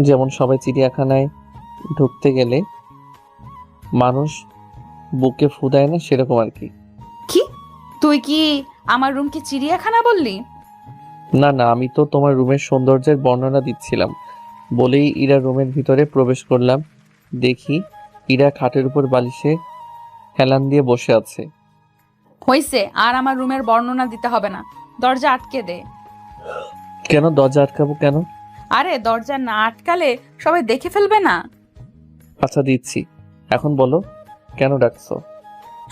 যেমন সবাই চিড়িয়াখানায় ঢুকতে গেলে মানুষ বুকে ফু দেয় না, সেরকম আর কি। কি, তুই কি আমার রুমকে চিড়িয়াখানা বললি? না না, আমি তো তোমার রুমের সৌন্দর্যের বর্ণনা দিচ্ছিলাম বলেই ইরা রুমের ভিতরে প্রবেশ করলাম। দেখি ইরা খাটের উপর বালিশে হেলান দিয়ে বসে আছে। হইছে, আর আমার রুমের বর্ণনা দিতে হবে না, দরজা আটকে দে। কেন দরজা আটকাবো কেন? আরে দরজা না আটকালে সবাই দেখে ফেলবে না? আচ্ছা দিচ্ছি, এখন বলো কেন ডাকছো?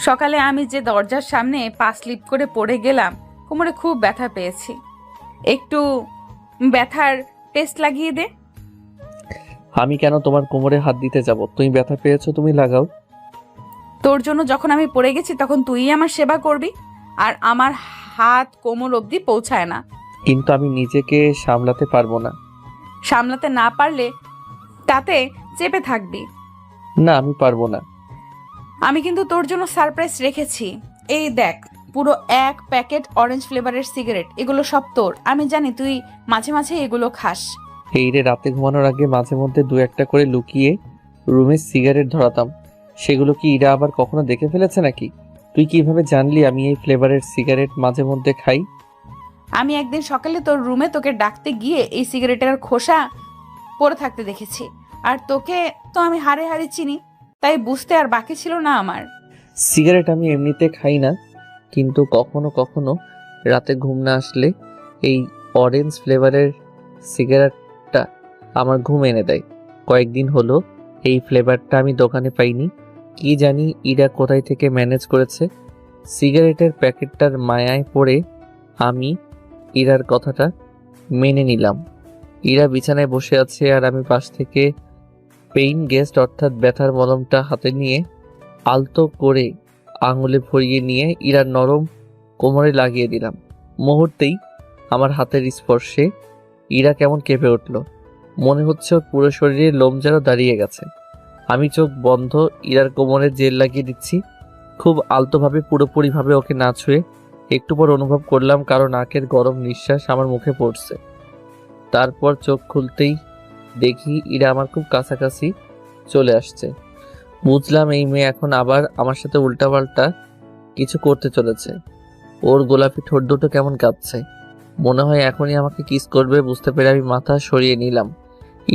সকালে আমি যে দরজার সামনে পা স্লিপ করে পড়ে গেলাম, কোমরে খুব ব্যথা পেয়েছি। একটু ব্যথার টেস্ট লাগিয়ে দে। আমি কেন তোমার কোমরে হাত দিতে যাব? তুমি ব্যথা পেয়েছো, তুমি লাগাও। তোর জন্য যখন আমি পড়ে গেছি তখন তুই আমার সেবা করবি, আর আমার হাত কোমর অবধি পৌঁছায় না। কিন্তু আমি নিজেকে সামলাতে পারবো না। সামলাতে না পারলে তাতে চেপে থাকবি। না, আমি পারবো না। আমি কিন্তু তোর জন্য সারপ্রাইজ রেখেছি। এই দেখ, পুরো 1 প্যাকেট অরেঞ্জ ফ্লেভারের সিগারেট। এগুলো সব তোর। আমি জানি তুই মাঝে মাঝে এগুলো খাস। এই রে, রাতে ঘুমানোর আগে মাঝে মধ্যে 2-1টা করে লুকিয়ে রুমে সিগারেট ধরাতাম। সেগুলো কি ইরা আবার কখনো দেখে ফেলেছে নাকি? তুই কিভাবে জানলি আমি এই ফ্লেভারের সিগারেট মাঝে মধ্যে খাই? আমি একদিন সকালে তোর রুমে তোকে ডাকতে গিয়ে এই সিগারেটের খোসা পড়ে থাকতে দেখেছি। আর তোকে তো আমি হাড়ে হাড়ে চিনি, তাই বুঝতে আর বাকি ছিল না আমার। সিগারেট আমি এমনিতে খাই না, কিন্তু কখনো কখনো রাতে ঘুম না আসলে এই অরেঞ্জ ফ্লেভারের সিগারেটটা আমার ঘুম এনে দেয়। কয়েকদিন হলো এই ফ্লেভারটা আমি দোকানে পাইনি। কি জানি ইরা কোথায় থেকে ম্যানেজ করেছে। সিগারেটের প্যাকেটটার মায়ায় পড়ে আমি ইরার কথাটা মেনে নিলাম। ইরা বিছানায় বসে আছে আর আমি পাশ থেকে পেইন গেস্ট অর্থাৎ ব্যথার মলমটা হাতে নিয়ে আলতো করে আঙুলে ভরিয়ে নিয়ে ইরার নরম কোমরে লাগিয়ে দিলাম। মুহূর্তেই আমার হাতের স্পর্শে ইরা কেমন কেঁপে উঠল। মনে হচ্ছে ওর পুরো শরীরের লোম যেন দাঁড়িয়ে গেছে। আমি চোখ বন্ধ ইরার কোমরে জেল লাগিয়ে দিচ্ছি, খুব আলতোভাবে, পুরোপুরিভাবে ওকে না ছুঁয়ে। একটু পর অনুভব করলাম কারো নাকের গরম নিঃশ্বাস আমার মুখে পড়ছে। তারপর চোখ খুলতেই দেখি ইরা আমার খুব কাছাকাছি চলে আসছে। বুঝলাম এই মেয়ে এখন আবার আমার সাথে উল্টাপাল্টা কিছু করতে চলেছে। ওর গোলাপি ঠোঁট দুটো কেমন কাঁপছে, মনে হয় এখনই আমাকে কিস করবে। বুঝতে পেরে আমি মাথা সরিয়ে নিলাম।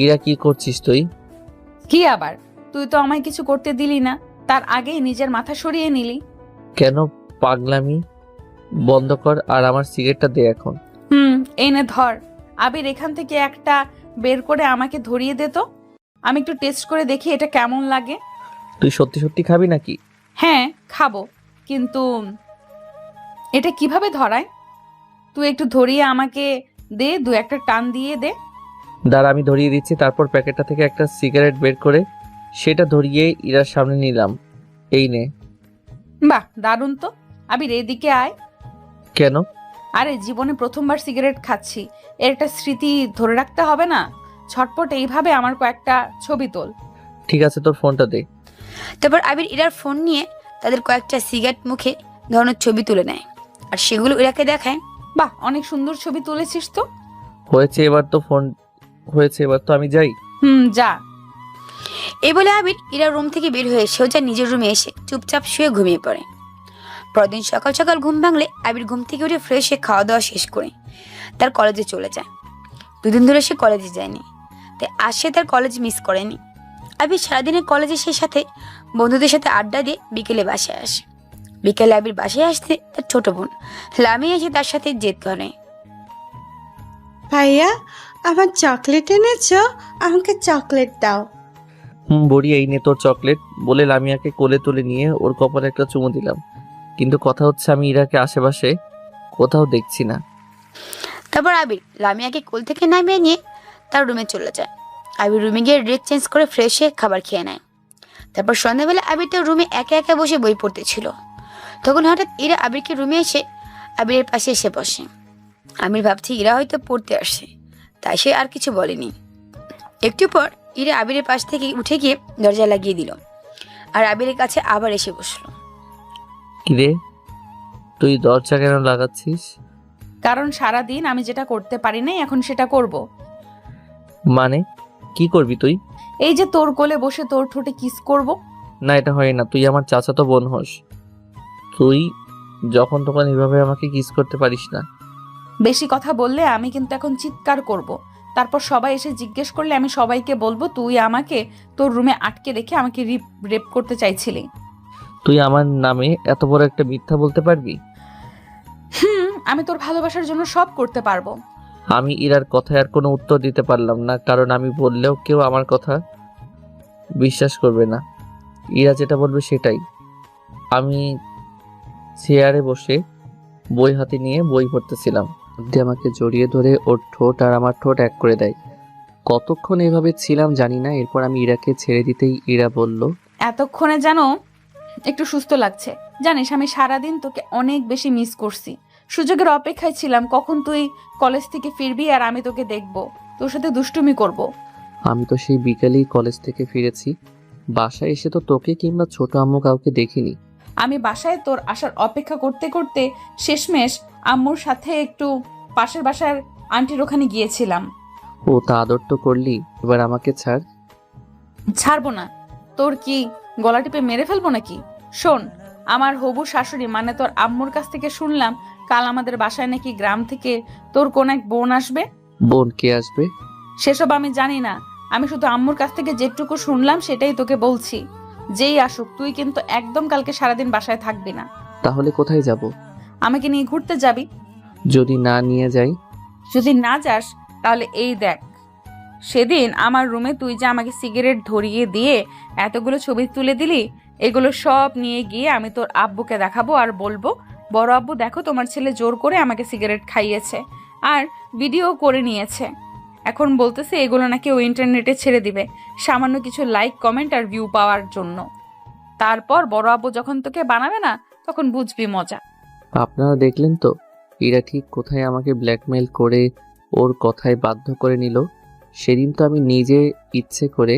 ইরা, কি করছিস তুই? কি আবার? তুই তো আমায় কিছু করতে দিলি না, তার আগেই নিজের মাথা সরিয়ে নিলি। কেন? পাগলামি বন্ধ কর আর আমার সিগারেটটা দে এখন। এনে ধর। আবির এখান থেকে একটা বের করে আমাকে ধরিয়ে দে তো, আমি একটু টেস্ট করে দেখি এটা কেমন লাগে। তুই সত্যি সত্যি খাবি নাকি? হ্যাঁ খাবো, কিন্তু এটা কিভাবে ধরায়? তুই একটু ধরিয়ে আমাকে দে, দু একটা টান দিয়ে দে। দাঁড়া, আমি ধরিয়ে দিচ্ছি। তারপর প্যাকেটটা থেকে একটা সিগারেট বের করে সেটা ধরিয়ে ইরার সামনে নিলাম। এই নে। বাহ দারুণ তো। আবির এদিকে আয়। কেন? আরে জীবনে প্রথমবার সিগারেট খাচ্ছি, এর একটা স্মৃতি ধরে রাখতে হবে না? ছটপট এইভাবে আমার কয়েকটা ছবি তোল। ঠিক আছে, তোর ফোনটা দে। তারপর আবির ইরার ফোন নিয়ে তাদের কয়েকটা সিগারেট মুখে ধরনের ছবি তুলে নেয় আর সেগুলো ইরাকে দেখায়। বাহ অনেক সুন্দর ছবি তুলেছিস তো। হয়েছে এবার তো ফোন হয়েছে, এবার তো আমি যাই। যা। এই বলে আবির ইরার রুম থেকে বের হয়ে সোজা নিজের রুমে এসে চুপচাপ শুয়ে ঘুমিয়ে পড়ে। পরদিন সকাল সকাল ঘুম ভাঙলে আবির ঘুম থেকে উঠে ফ্রেশ হয়ে খাওয়া দাওয়া শেষ করে তার কলেজে চলে যায়। দুদিন ধরে সে কলেজে যায়নি, তাই আজ সে তার কলেজ মিস করেনি। আবির সারাদিনের কলেজে সেই সাথে বন্ধুদের সাথে আড্ডা দিয়ে বিকেলে বাসায় আসে। বিকেলে আবির বাসায় আসতে তার ছোট বোন লামিয়া এসে তার সাথে জেদ করে। ভাইয়া, আমার চকলেট এনেছো? আমাকে চকলেট দাও। বড়ি, এই নে তোর চকলেট বলে লামিয়াকে কোলে তুলে নিয়ে ওর কপালে একটা চুমু দিলাম। কিন্তু কথা হচ্ছে আমি ইরাকে আশেপাশে কোথাও দেখছি না। তারপর আবির লামিয়াকে কোল থেকে নামিয়ে নিয়ে তার রুমে চলে যায়। আবির রুমে গিয়ে ড্রেস চেঞ্জ করে ফ্রেশ হয়ে খাবার খেয়ে নেয়। তারপর সন্ধ্যাবেলা আবির তার রুমে একা একা বসে বই পড়তেছিল। তখন হঠাৎ ইরা আবিরকে রুমে এসে আবিরের পাশে এসে বসে। আমির ভাবছি ইরা হয়তো পড়তে আসে, তাই সে আর কিছু বলেনি। একটু পর ইরা আবিরের পাশ থেকে উঠে গিয়ে দরজা লাগিয়ে দিল আর আবিরের কাছে আবার এসে বসলো। কিরে, তুই দরজা কেন লাগাচ্ছিস? কারণ সারাদিন আমি যেটা করতে পারি নাই এখন সেটা করব। মানে কি করবি তুই? এই যে তোর কোলে বসে তোর ঠোঁটে কিস করব। না, এটা হয় না। তুই আমার চাচাতো বোন হোস। তুই যখন তখন এভাবে আমাকে কিস করতে পারিস না। বেশি কথা বললে আমি কিন্তু এখন চিৎকার করব। তারপর সবাই এসে জিজ্ঞেস করলে আমি সবাইকে বলবো তুই আমাকে তোর রুমে আটকে রেখে আমাকে রেপ করতে চাইছিলি। তুই আমার নামে এত বড় একটা মিথ্যা বলতে পারবি? আমি তোর ভালোবাসার জন্য সব করতে পারবো। আমি ইরার কথায় আর কোনো উত্তর দিতে পারলাম না, কারণ আমি বললেও কেউ আমার কথা বিশ্বাস করবে না। ইরা যেটা বলবে সেটাই। আমি চেয়ারে বসে বই হাতে নিয়ে বই পড়তেছিলাম। দিয়ে আমাকে জড়িয়ে ধরে ওর ঠোঁট আর আমার ঠোঁট এক করে দেয়। কতক্ষণ এভাবে ছিলাম জানি না। এরপর আমি ইরাকে ছেড়ে দিতেই ইরা বলল, এতক্ষণে যেন একটু সুস্থ লাগছে। জানিস আমি সারাদিন তোকে অনেক বেশি মিস করছি। সুযোগের অপেক্ষায় ছিলাম কখন তুই কলেজ থেকে ফিরবি আর আমি তোকে দেখব, তোর সাথে দুষ্টুমি করব। আমি তো সেই বিকেলেই কলেজ থেকে ফিরেছি। বাসায় এসে তো তোকে কিংবা ছোট আম্মু কাউকে দেখিনি। আমি বাসায় তোর আসার অপেক্ষা করতে করতে শেষমেশ আম্মুর সাথে একটু পাশের বাসার আন্টির ওখানে গিয়েছিলাম। ও তা আদর তো করলি, এবার আমাকে ছাড়। ছাড়বো না। তোর কি গলা টিপে মেরে ফেলবো নাকি? শোন, আমার হবু শাশুড়ি মানে তোর আম্মুর কাছ থেকে শুনলাম কাল আমাদের বাসায় নাকি গ্রাম থেকে তোর কোন এক বোন আসবে। বোন কে আসবে? সেসব আমি জানি না, আমি শুধু আম্মুর কাছ থেকে যেটুকু শুনলাম সেটাই তোকে বলছি। যেই আসুক তুই কিন্তু একদম কালকে সারাদিন বাসায় থাকবি না। তাহলে কোথায় যাব? আমাকে নিয়ে ঘুরতে যাবি। যদি না নিয়ে যাই? যদি না যাস তাহলে এই দেখ, সেদিন আমার রুমে তুই যে আমাকে সিগারেট ধরিয়ে দিয়ে এতগুলো ছবি তুলে দিলি, এগুলো সব নিয়ে গিয়ে আমি তোর আব্বুকে দেখাবো আর বলবো, বড় আব্বু দেখো তোমার ছেলে জোর করে আমাকে সিগারেট খাইয়েছে আর ভিডিও করে নিয়েছে। এখন বলতেছে এগুলো নাকি ও ইন্টারনেটে ছেড়ে দিবে সামান্য কিছু লাইক কমেন্ট আর ভিউ পাওয়ার জন্য। তারপর বড় আব্বু যখন তোকে বানাবে না তখন বুঝবি মজা। আপনারা দেখলেন তো ইরা ঠিক কোথায় আমাকে ব্ল্যাকমেল করে ওর কথায় বাধ্য করে নিল। সেদিন তো আমি নিজে ইচ্ছে করে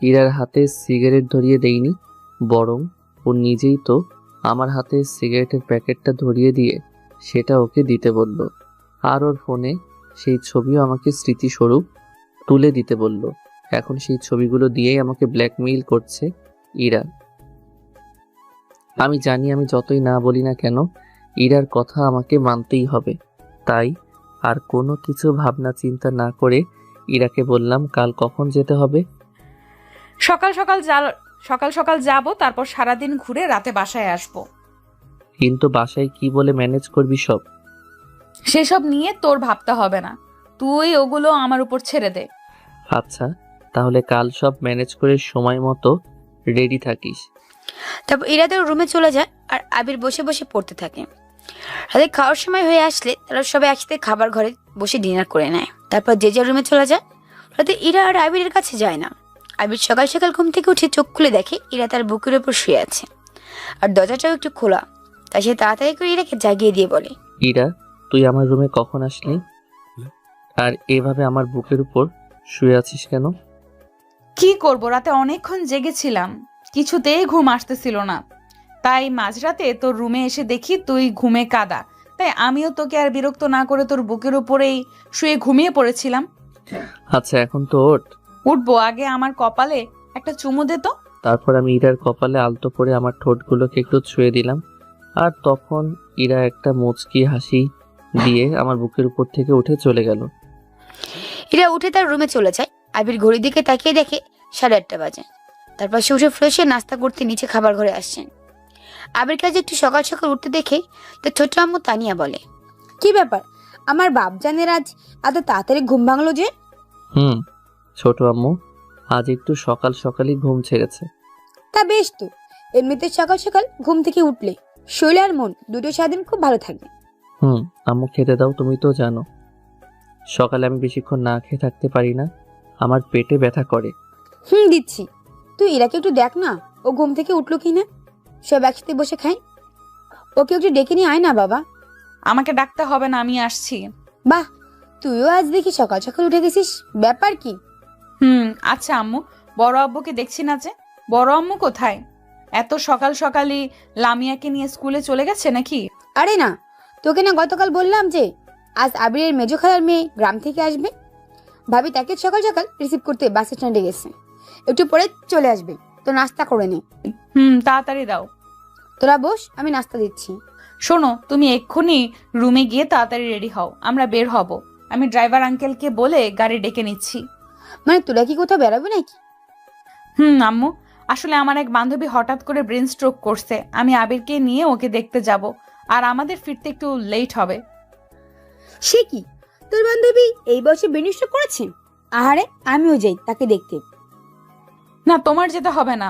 ইরার হাতে সিগারেট ধরিয়ে দেইনি, বরং ও নিজেই তো আমার হাতে সিগারেটের প্যাকেটটা ধরিয়ে দিয়ে সেটা ওকে দিতে বলল। আর ওর ফোনে সেই ছবিও আমাকে স্মৃতিস্বরূপ তুলে দিতে বলল। এখন সেই ছবিগুলো দিয়েই আমাকে ব্ল্যাকমেইল করছে ইরা। আমি জানি আমি যতই না বলি না কেন ইরার কথা আমাকে মানতেই হবে। তাই আর কোনো কিছু ভাবনা চিন্তা না করে ইরাকে বললাম কাল কখন যেতে হবে। সকাল সকাল যাব, তারপর সারাদিন ঘুরে রাতে বাসায় আসবো। কিন্তু বাসায় কি বলে ম্যানেজ করবি সব? সেসব নিয়ে তোর ভাবতে হবে না। তুই ওগুলো আমার উপর ছেড়ে দে। আচ্ছা, তাহলে কাল সব ম্যানেজ করে সময় মতো রেডি থাকিস। তারপর ইরা তার রুমে চলে যায় আর আবির বসে বসে পড়তে থাকে। রাতে খাওয়ার সময় হয়ে আসলে তারা সবাই একসাথে খাবার ঘরে বসে ডিনার করে নেয়। তারপর যে যার রুমে চলে যায়। রাতে ইরা আর আবিরের কাছে যায় না। আবির সকাল সকাল ঘুম থেকে উঠে চোখ খুলে দেখে ইরা তার বুকের উপর শুয়ে আছে আর দরজাটাও একটু খোলা। তাই সে তাড়াতাড়ি করে ইরাকে জাগিয়ে দিয়ে বলে, ইরা, তুই আমার রুমে কখন আসলি? আর এভাবে আমার বুকের উপর শুয়ে আছিস কেন? কি করব, রাতে অনেকক্ষণ জেগেছিলাম, কিছুতেই ঘুম আসতেছিল না। তাই মাঝরাতে তোর রুমে এসে দেখি তুই ঘুমে কাদা। তাই আমিও তোকে আর বিরক্ত না করে তোর বুকের উপরেই শুয়ে ঘুমিয়ে পড়েছিলাম। আচ্ছা, এখন তো ওঠ। উঠবো, আগে আমার কপালে একটা চুমু দে তো। তারপর আমি ইরার কপালে আলতো করে আমার ঠোঁটগুলোকে একটু ছুঁয়ে দিলাম। আর তখন ইরা একটা মুচকি হাসি দিয়ে আমার বুকের উপর থেকে উঠে চলে গেল। ইরা উঠে তার রুমে চলে যায়। আবির ঘড়ির দিকে তাকিয়ে দেখে 8:30 বাজে। তারপর সে উঠে ফ্রেশ হয়ে নাস্তা করতে নিচে খাবার ঘরে আসছেন। আবির কাছে একটু সকাল সকাল উঠতে দেখে তার ছোট আম্মু তানিয়া বলে, কি ব্যাপার, আমার বাপজানের আজ এত তাড়াতাড়ি ঘুম ভাঙলো যে? ছোট আম্মু আজ একটু সকাল সকালই ঘুম ছেড়েছে। তা বেশ তো, এমনিতে সকাল সকাল ঘুম থেকে উঠলে শরীর আর মন দুটো সারাদিন খুব ভালো থাকবে। আম্মু খেতে দাও, তুমি তো জানো সকালে আমি বেশিক্ষণ না খেয়ে থাকতে পারি না, আমার পেটে ব্যথা করে। দিচ্ছি। তুই ইরাকে একটু দেখ না, ও ঘুম থেকে উঠলো কি না। সব একসাথে বসে খাই। ওকে একটু ডেকে নিয়ে আয় না বাবা। আমাকে ডাকতে হবে না, আমি আসছি। বাহ, তুইও আজ দেখি সকাল সকাল উঠে গেছিস, ব্যাপার কি? আচ্ছা আম্মু, বড় আব্বুকে দেখছি না যে। বড় আম্মু কোথায়? এত সকাল সকালই লামিয়াকে নিয়ে স্কুলে চলে গেছে নাকি? আরে না, তোকে না গতকাল বললাম যে আজ আবিরের মেজো খালার মেয়ে গ্রাম থেকে আসবে। ভাবি তাকে সকাল সকাল রিসিভ করতে বাস স্ট্যান্ডে গেছে, একটু পরে চলে আসবে। তো নাস্তা করে নে। তাড়াতাড়ি দাও। তোরা বস, আমি নাস্তা দিচ্ছি। শোনো, তুমি এক্ষুনি রুমে গিয়ে তাড়াতাড়ি রেডি হও, আমরা বের হব। আমি ড্রাইভার আঙ্কেলকে বলে গাড়ি ডেকে নিচ্ছি। মানে তোরা কি কোথাও বেড়াবি নাকি? আম্মু, আসলে আমার এক বান্ধবী হঠাৎ করে ব্রেন স্ট্রোক করছে। আমি আবিরকে নিয়ে ওকে দেখতে যাব, আর আমাদের ফিরতে একটু লেট হবে। সে কি, তোর বান্ধবী এই বয়সে বিনিষ্ট করেছে? আহারে, আমিও যাই তাকে দেখতে। না, তোমার যেতে হবে না।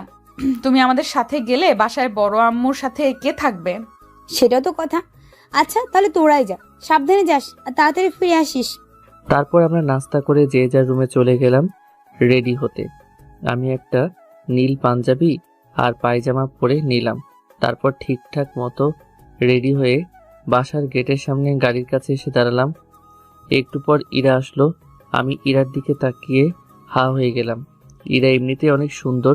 তুমি আমাদের সাথে গেলে বাসায় বড় আম্মুর সাথে কে থাকবে? সেটাও তো কথা। আচ্ছা তাহলে তোরাই যা, সাবধানে যাস আর তাড়াতাড়ি ফিরে আসিস। তারপর আমরা নাস্তা করে যে যার রুমে চলে গেলাম রেডি হতে। আমি একটা নীল পাঞ্জাবি আর পায়জামা পরে নিলাম। তারপর ঠিকঠাক মতো রেডি হয়ে বাসার গেটের সামনে গাড়ির কাছে এসে দাঁড়ালাম। একটু পর ইরা আসলো। আমি ইরার দিকে তাকিয়ে হা হয়ে গেলাম। ইরা এমনিতে অনেক সুন্দর,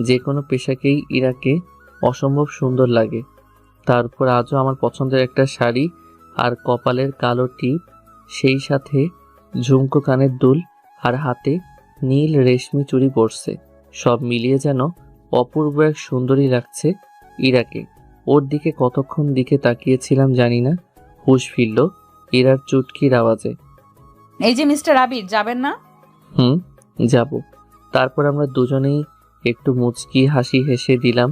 যে কোনো পেশাকেই ইরাকে অসম্ভব সুন্দর লাগে। তারপর আজও আমার পছন্দের একটা শাড়ি আর কপালের কালো টিপ, সেই সাথে ঝুমকো কানের দুল আর হাতে নীল রেশমি চুড়ি পরছে। সব মিলিয়ে যেন অপূর্ব এক সুন্দরী লাগছে ইরাকে। ওর দিকে কতক্ষণ দিকে তাকিয়েছিলাম জানি না, হুঁশ ফিরল ইরার চুটকির আওয়াজে। এই যে মিস্টার আবির, যাবেন না? যাব। তারপর আমরা দুজনেই একটু মুচকি হাসি হেসে দিলাম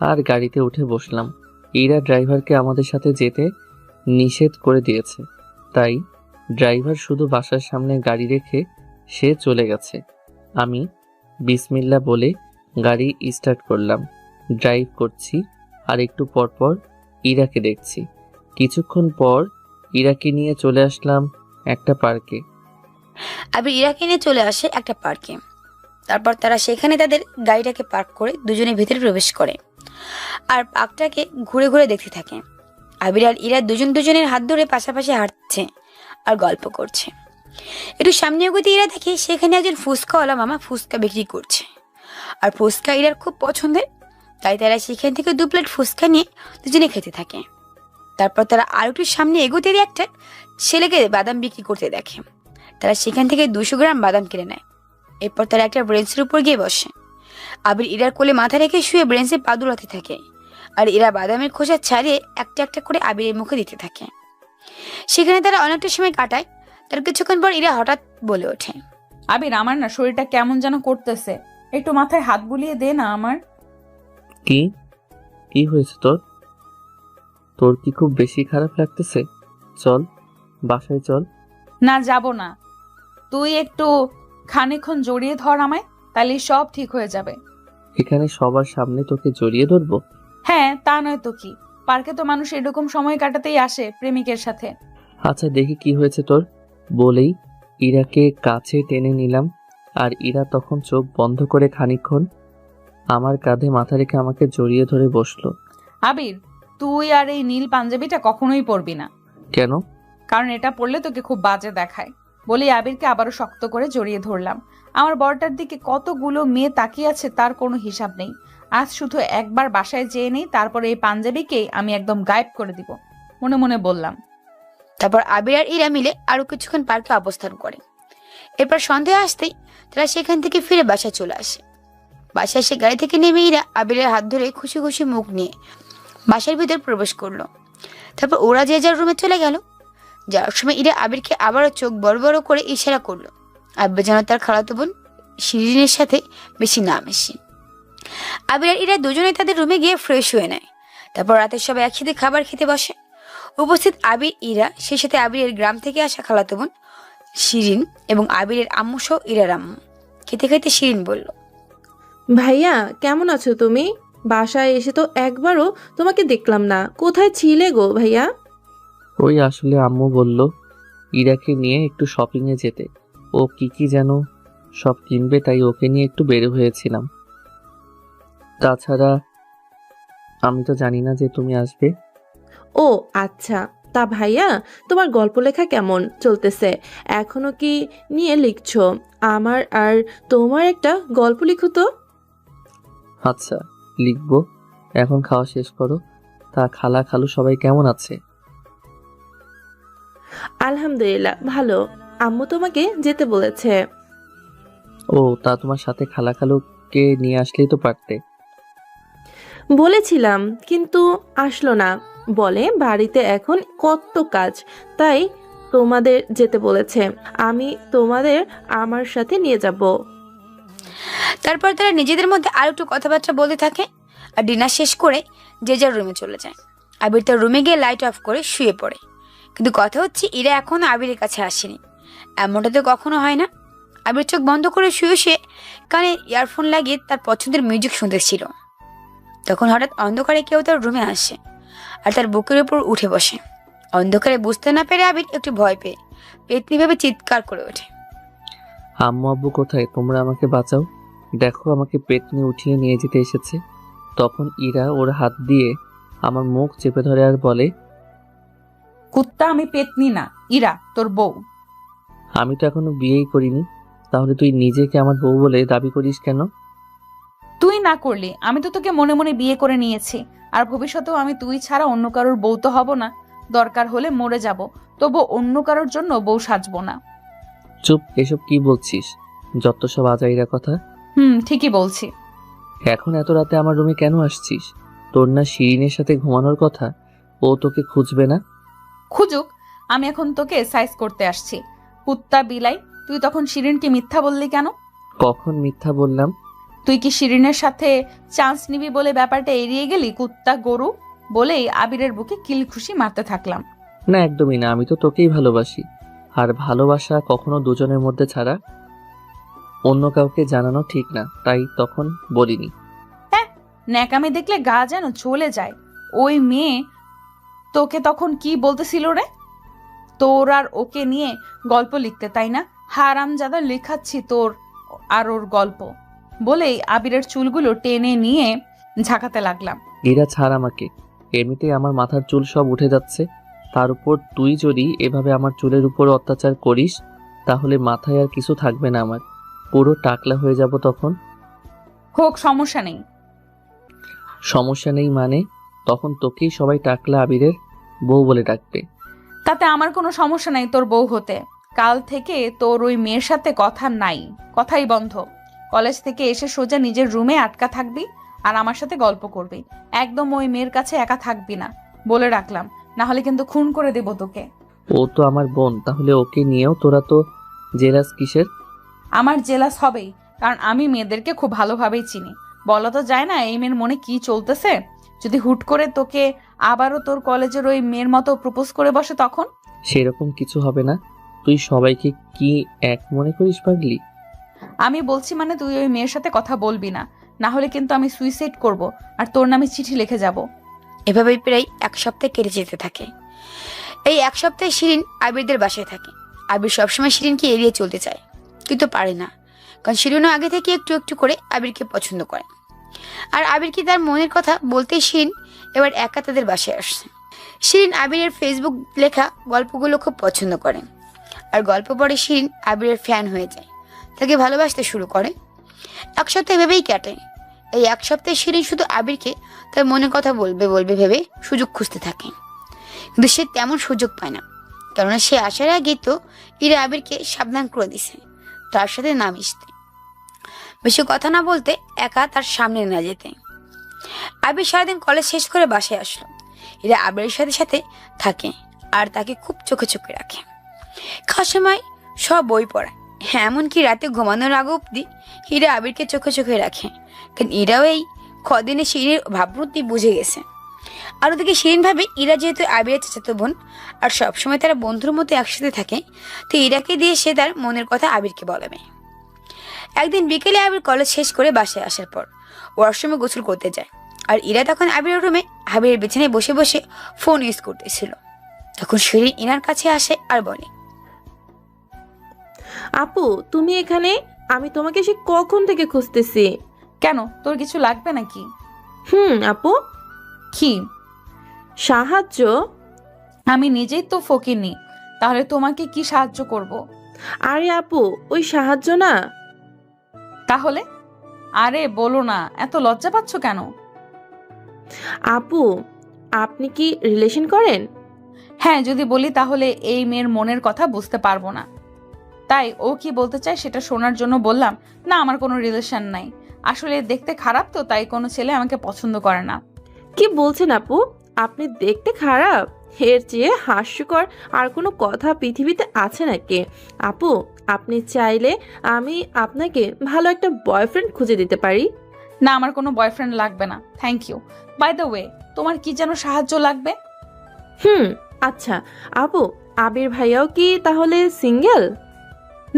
আর গাড়িতে উঠে বসলাম। ইরা ড্রাইভারকে আমাদের সাথে যেতে নিষেধ করে দিয়েছে, তাই ড্রাইভার শুধু বাসার সামনে গাড়ি রেখে সে চলে গেছে। আমি বিসমিল্লাহ বলে গাড়ি স্টার্ট করলাম। ড্রাইভ করছি আর একটু পরপর ইরাকে দেখছি। কিছুক্ষণ পর ইরাকে নিয়ে চলে আসলাম একটা পার্কে। আবির ইরাকে নিয়ে চলে আসে একটা পার্কে। তারপর তারা সেখানে তাদের গাড়িটাকে পার্ক করে দুজনে ভেতরে প্রবেশ করে আর পার্কটাকে ঘুরে ঘুরে দেখতে থাকে। আবির আর ইরা দুজনের হাত ধরে পাশাপাশি হাঁটছে আর গল্প করছে। একটু সামনে এগোতে ইরা দেখে সেখানে একজন ফুচকাওয়ালা মামা ফুচকা বিক্রি করছে আর ফুচকা ইরার খুব পছন্দের। তাই তারা সেখান থেকে 2 প্লেট ফুচকা নিয়ে দুজনে খেতে থাকে। তারপর তারা আর একটু সামনে এগোতে একটা ছেলেকে বাদাম বিক্রি করতে দেখে। তারা সেখান থেকে 200 গ্রাম বাদাম কিনে নেয়। এরপর তারা একটা ব্রেঞ্চের উপর গিয়ে বসে। আবির ইরার কোলে মাথা রেখে শুয়ে ব্রেঞ্চে পা দুলাতে থাকে আর ইরা বাদামের খোসা ছাড়িয়ে একটা একটা করে আবিরের মুখে দিতে থাকে। সেখানে তারা অনেকটা সময় কাটায়। তার কিছুক্ষণ পর ইরা হঠাৎ বলে ওঠে, আবির, আমার না শরীরটা কেমন যেন করতেছে, একটু মাথায় হাত বুলিয়ে দে না আমার। কি কি হয়েছে তোর? তোর কি খুব বেশি খারাপ লাগতেছে? চল বাসায় চল, না, যাব না। তুই একটু খানিকক্ষণ জড়িয়ে ধর আমায়, তাহলে সব ঠিক হয়ে যাবে। এখানে সবার সামনে তোকে জড়িয়ে ধরবো? হ্যাঁ, তা নয় তো কি। পার্কে তো মানুষ এরকম সময় কাটাতেই আসে প্রেমিকের সাথে। আচ্ছা দেখি কি হয়েছে তোর। বলেই ইরাকে কাছে টেনে নিলাম, আর ইরা তখন চোখ বন্ধ করে খানিকক্ষণ আমার কাঁধে মাথা রেখে আমাকে জড়িয়ে ধরে বসলো। আবির, তুই আর এই নীল পাঞ্জাবিটা কখনোই পরবি না। কেন? কারণ এটা পরলে তোকে খুব বাজে দেখায়। বলি আবিরকে আবারও শক্ত করে জড়িয়ে ধরলাম। আমার বরটার দিকে কতগুলো মেয়ে তাকিয়ে আছে তার কোনো হিসাব নেই। আজ শুধু একবার বাসায় যেয়ে নেই, তারপরে এই পাঞ্জাবিকে আমি একদম গায়েব করে দিব, মনে মনে বললাম। তারপর আবির আর ইরা মিলে আরো কিছুক্ষণ পার্কে অবস্থান করে। এরপর সন্ধ্যা আসতেই তারা সেখান থেকে ফিরে বাসায় চলে আসে। বাসায় এসে গাড়ি থেকে নেমে ইরা আবিরের হাত ধরে খুশি খুশি মুখ নিয়ে বাসার ভিতর প্রবেশ করলো। তারপর ওরা যে যার রুমে চলে গেল। যাওয়ার সময় ইরা আবিরকে আবারও চোখ বড় বড় করে ইশারা করলো। আবির যেন তার খালাতো বোন শিরিনের সাথে বেশি না মেশে। আবির আর ইরা দুজনেই তাদের রুমে গিয়ে ফ্রেশ হয়ে নেয়। তারপর রাতে সবাই একসাথে খাবার খেতে বসে। উপস্থিত আবির, ইরা, সেই সাথে আবিরের গ্রাম থেকে আসা খালাতো বোন শিরিন এবং আবিরের আম্মু সহ ইরার আম্মু। খেতে খেতে শিরিন বলল, ভাইয়া কেমন আছো তুমি? বাসায় এসে তো একবারও তোমাকে দেখলাম না, কোথায় ছিলে গো ভাইয়া? ওই আসলে আম্মু বলল ইরাকে নিয়ে একটু শপিং এ যেতে। ও কি যেন সব কিনবে, তাই ওকে নিয়ে একটু বের হয়েছিলাম। তাছাড়া আমি তো জানি না যে তুমি আসবে। ও আচ্ছা, তা ভাইয়া তোমার গল্প লেখা কেমন চলতেছে? এখনো কি নিয়ে লিখছো? আমার আর তোমার একটা গল্প লিখো তো। আচ্ছা লিখবো, এখন খাওয়া শেষ করো। তা খালা খালু সবাই কেমন আছে? আলহামদুলিল্লাহ ভালো, আম্মু তোমাকে যেতে বলেছে। ও তা তোমার সাথে খালা খালুকে নিয়ে আসলেই তো পারতে। বলেছিলাম কিন্তু আসলো না, বলে বাড়িতে এখন কত কাজ, তাই তোমাদের যেতে বলেছে। আমি তোমাদের আমার সাথে নিয়ে যাব। তারপর তারা নিজেদের মধ্যে আর একটু কথাবার্তা বলতে থাকে আর ডিনার শেষ করে যে যার রুমে চলে যায়। আবির তার রুমে গিয়ে লাইট অফ করে শুয়ে পড়ে। কিন্তু কথা হচ্ছে ইরা এখনো আবিরের কাছে আসেনি। এমনটা তো কখনো হয় না। আবির চোখ বন্ধ করে শুয়ে শুয়ে কানে ইয়ারফোন লাগিয়ে তার পছন্দের মিউজিক শুনতেছিল। তখন হঠাৎ অন্ধকারে কেউ তার রুমে আসে আর তার বুকের উপর উঠে বসে। অন্ধকারে বুঝতে না পেরে আবির একটু ভয় পেয়ে পেতনি ভেবে চিৎকার করে ওঠে, আম্মু আব্বু কোথায়? তোমরা আমাকে বাঁচাও, দেখো আমাকে পেতনি উঠিয়ে নিয়ে যেতে এসেছে। তখন ইরা ওর হাত দিয়ে আমার মুখ চেপে ধরে আর বলে, কুত্তা, আমি পেতনি না, ইরা তোর বউ। আমি তো এখনো বিয়েই করিনি, তাহলে তুই নিজেকে আমার বউ বলে দাবি করিস কেন? তুই না করলি, আমি তো তোকে মনে মনে বিয়ে করে নিয়েছি। আর ভবিষ্যতেও আমি তুই ছাড়া অন্য কারোর বউ তো হব না। দরকার হলে মরে যাব, তবু অন্য কারোর জন্য বউ সাজবো না। চুপ, এসব কি বলছিস? যত সব আজাইরা কথা। ঠিকই বলছি। এখন এত রাতে আমার রুমে কেন আসছিস? তোর না শিরিনের সাথে ঘুমানোর কথা? ও তোকে খুঁজবে না? খুঁজুক, আমি এখন তোকে সাইজ করতে আসছি। কুত্তা বিলাই, তুই তখন শিরিনকে মিথ্যা বললি কেন? কখন মিথ্যা বললাম? তুই কি শিরিনের সাথে চান্স নিবি বলে ব্যাপারটা এড়িয়ে গেলি? কুত্তা গরু। বলেই আবিরের বুকে কিল খুশি মারতে থাকলাম। না একদমই না, আমি তো তোকেই ভালোবাসি। আর ভালোবাসা কখনো দুজনের মধ্যে ছাড়া অন্য কাউকে জানানো ঠিক না, তাই তখন বলিনি। ন্যাকামি দেখলে গা যেন চলে যায়। ওই মেয়ে তোকে তখন কি বলতেছিল রে? তোর আর ওকে নিয়ে গল্প লিখতে, তাই না? হারামজাদা, লেখাচ্ছি তোর আর ওর গল্প। বলেই আবিরের চুলগুলো টেনে নিয়ে ঝাঁকাতে লাগলাম। এরা ছাড় আমাকে, এমনিতেই আমার মাথার চুল সব উঠে যাচ্ছে। তার উপর তুই যদি এভাবে আমার চুলের উপর অত্যাচার করিস, তাহলে মাথায় আর কিছু থাকবে না, আমার পুরো টাকলা হয়ে যাব তখন। হোক, সমস্যা নেই। সমস্যা নেই মানে? তখন তোকেই সবাই টাকলা আবিরের বউ বলে ডাকবে। তাতে আমার কোনো সমস্যা নাই তোর বউ হতে। কাল থেকে তোর ওই মেয়ের সাথে কথা নাই, কথাই বন্ধ। কলেজ থেকে এসে সোজা নিজের রুমে আটকা থাকবি আর আমার সাথে গল্প করবি। একদম ওই মেয়ের কাছে একা থাকবি না, বলে রাখলাম। না হলে কিন্তু খুন করে দেব তোকে। ও তো আমার বোন, তাহলে ওকে নিয়েও তোরা তো জেলাস কিসের? আমার জেলাস হবেই, কারণ আমি মেয়েদেরকে খুব ভালোভাবেই চিনি। বলা তো যায় না এই মেয়ের মনে কি চলতেছে। যদি হুট করে তোকে আবারও তোর কলেজের ওই মেয়ের মতো প্রপোজ করে বসে, তখন? সেরকম কিছু হবে না। তুই সবাইকে কি এক মনে করিস পাগলি? আমি বলছি মানে তুই ওই মেয়ের সাথে কথা বলবি না, না হলে কিন্তু আমি সুইসাইড করব আর তোর নামে চিঠি লিখে যাব। এভাবেই প্রায় এক সপ্তাহ কেটে যেতে থাকে। এই এক সপ্তাহে শিরিন আবিরদের বাসায় থাকে। আবির সবসময় শিরিনকে এড়িয়ে চলতে চায়, কিন্তু পারে না, কারণ শিরিনও আগে থেকে একটু একটু করে আবিরকে পছন্দ করে। আর আবিরকে তার মনের কথা বলতে শিরিন এবার একা তাদের বাসায় আসছে। শিরিন আবিরের ফেসবুক লেখা গল্পগুলো খুব পছন্দ করে, আর গল্প পড়ে শিরিন আবিরের ফ্যান হয়ে যায়, তাকে ভালোবাসতে শুরু করে। এক সপ্তাহ ভেবেই কাটে। এই এক সপ্তাহে শিরিন শুধু আবিরকে তার মনের কথা বলবে বলবে ভেবে সুযোগ খুঁজতে থাকে, কিন্তু সে তেমন সুযোগ পায় না, কেননা সে আসার আগেই তো ইরা আবিরকে সাবধান করে দিছে তার সাথে না মিশতে, বেশি কথা না বলতে, একা তার সামনে না যেতে। আবির সারাদিন কলেজ শেষ করে বাসায় আসলো। ইরা আবিরের সাথে সাথে থাকে আর তাকে খুব চোখে চোখে রাখে। খাওয়ার সময় সব বই পড়ায়, এমনকি রাতে ঘুমানোর আগে অব্দি ইরা আবিরকে চোখে চোখে রাখে, কারণ ইরাও এই কদিনে শিরিনের ভাবমূর্তি বুঝে গেছে। আর ওদিকে শিরিন ভাবে ইরা যেহেতু আবিরের চাচাতো বোন আর সবসময় তারা বন্ধুর মতো একসাথে থাকে, তো ইরাকে দিয়ে সে তার মনের কথা আবিরকে বলাবে। একদিন বিকেলে আবির কলেজ শেষ করে বাসায় আসার পর ওয়াশরুমে গোসল করতে যায়, আর ইরা তখন আবিরের রুমে আবিরের বিছানায় বসে বসে ফোন ইউজ করতেছিল। তখন শিরিন ইনার কাছে আসে আর বলে, আপু তুমি এখানে? আমি তোমাকে সে কখন থেকে খুঁজতেছি। কেন, তোর কিছু লাগবে নাকি? আপু। কি সাহায্য? আমি নিজেই তো ফকিরনি, তাহলে তোমাকে কি সাহায্য করব? আরে আপু, ওই সাহায্য না। তাহলে? আরে বলো না, এত লজ্জা পাচ্ছ কেন? আপু, আপনি কি রিলেশন করেন? হ্যাঁ, যদি বলি তাহলে এই মেয়ের মনের কথা বুঝতে পারবো না, তাই ও কি বলতে চায় সেটা শোনার জন্য বললাম। না, আমার কোনো রিলেশন নাই, আসলে দেখতে খারাপ তো, তাই কোনো ছেলে আমাকে পছন্দ করে না। কি বলছেন আপু? আপনি দেখতে খারাপ? এর চেয়ে হাস্যকর আর কোনো কথা পৃথিবীতে আছে নাকি? আপু, আপনি চাইলে আমি আপনাকে ভালো একটা বয়ফ্রেন্ড খুঁজে দিতে পারি। না, আমার কোনো বয়ফ্রেন্ড লাগবে না, thank you. By the way, তোমার কি যেন সাহায্য লাগবে? আচ্ছা আপু, আবির ভাইয়াও কি তাহলে সিঙ্গেল?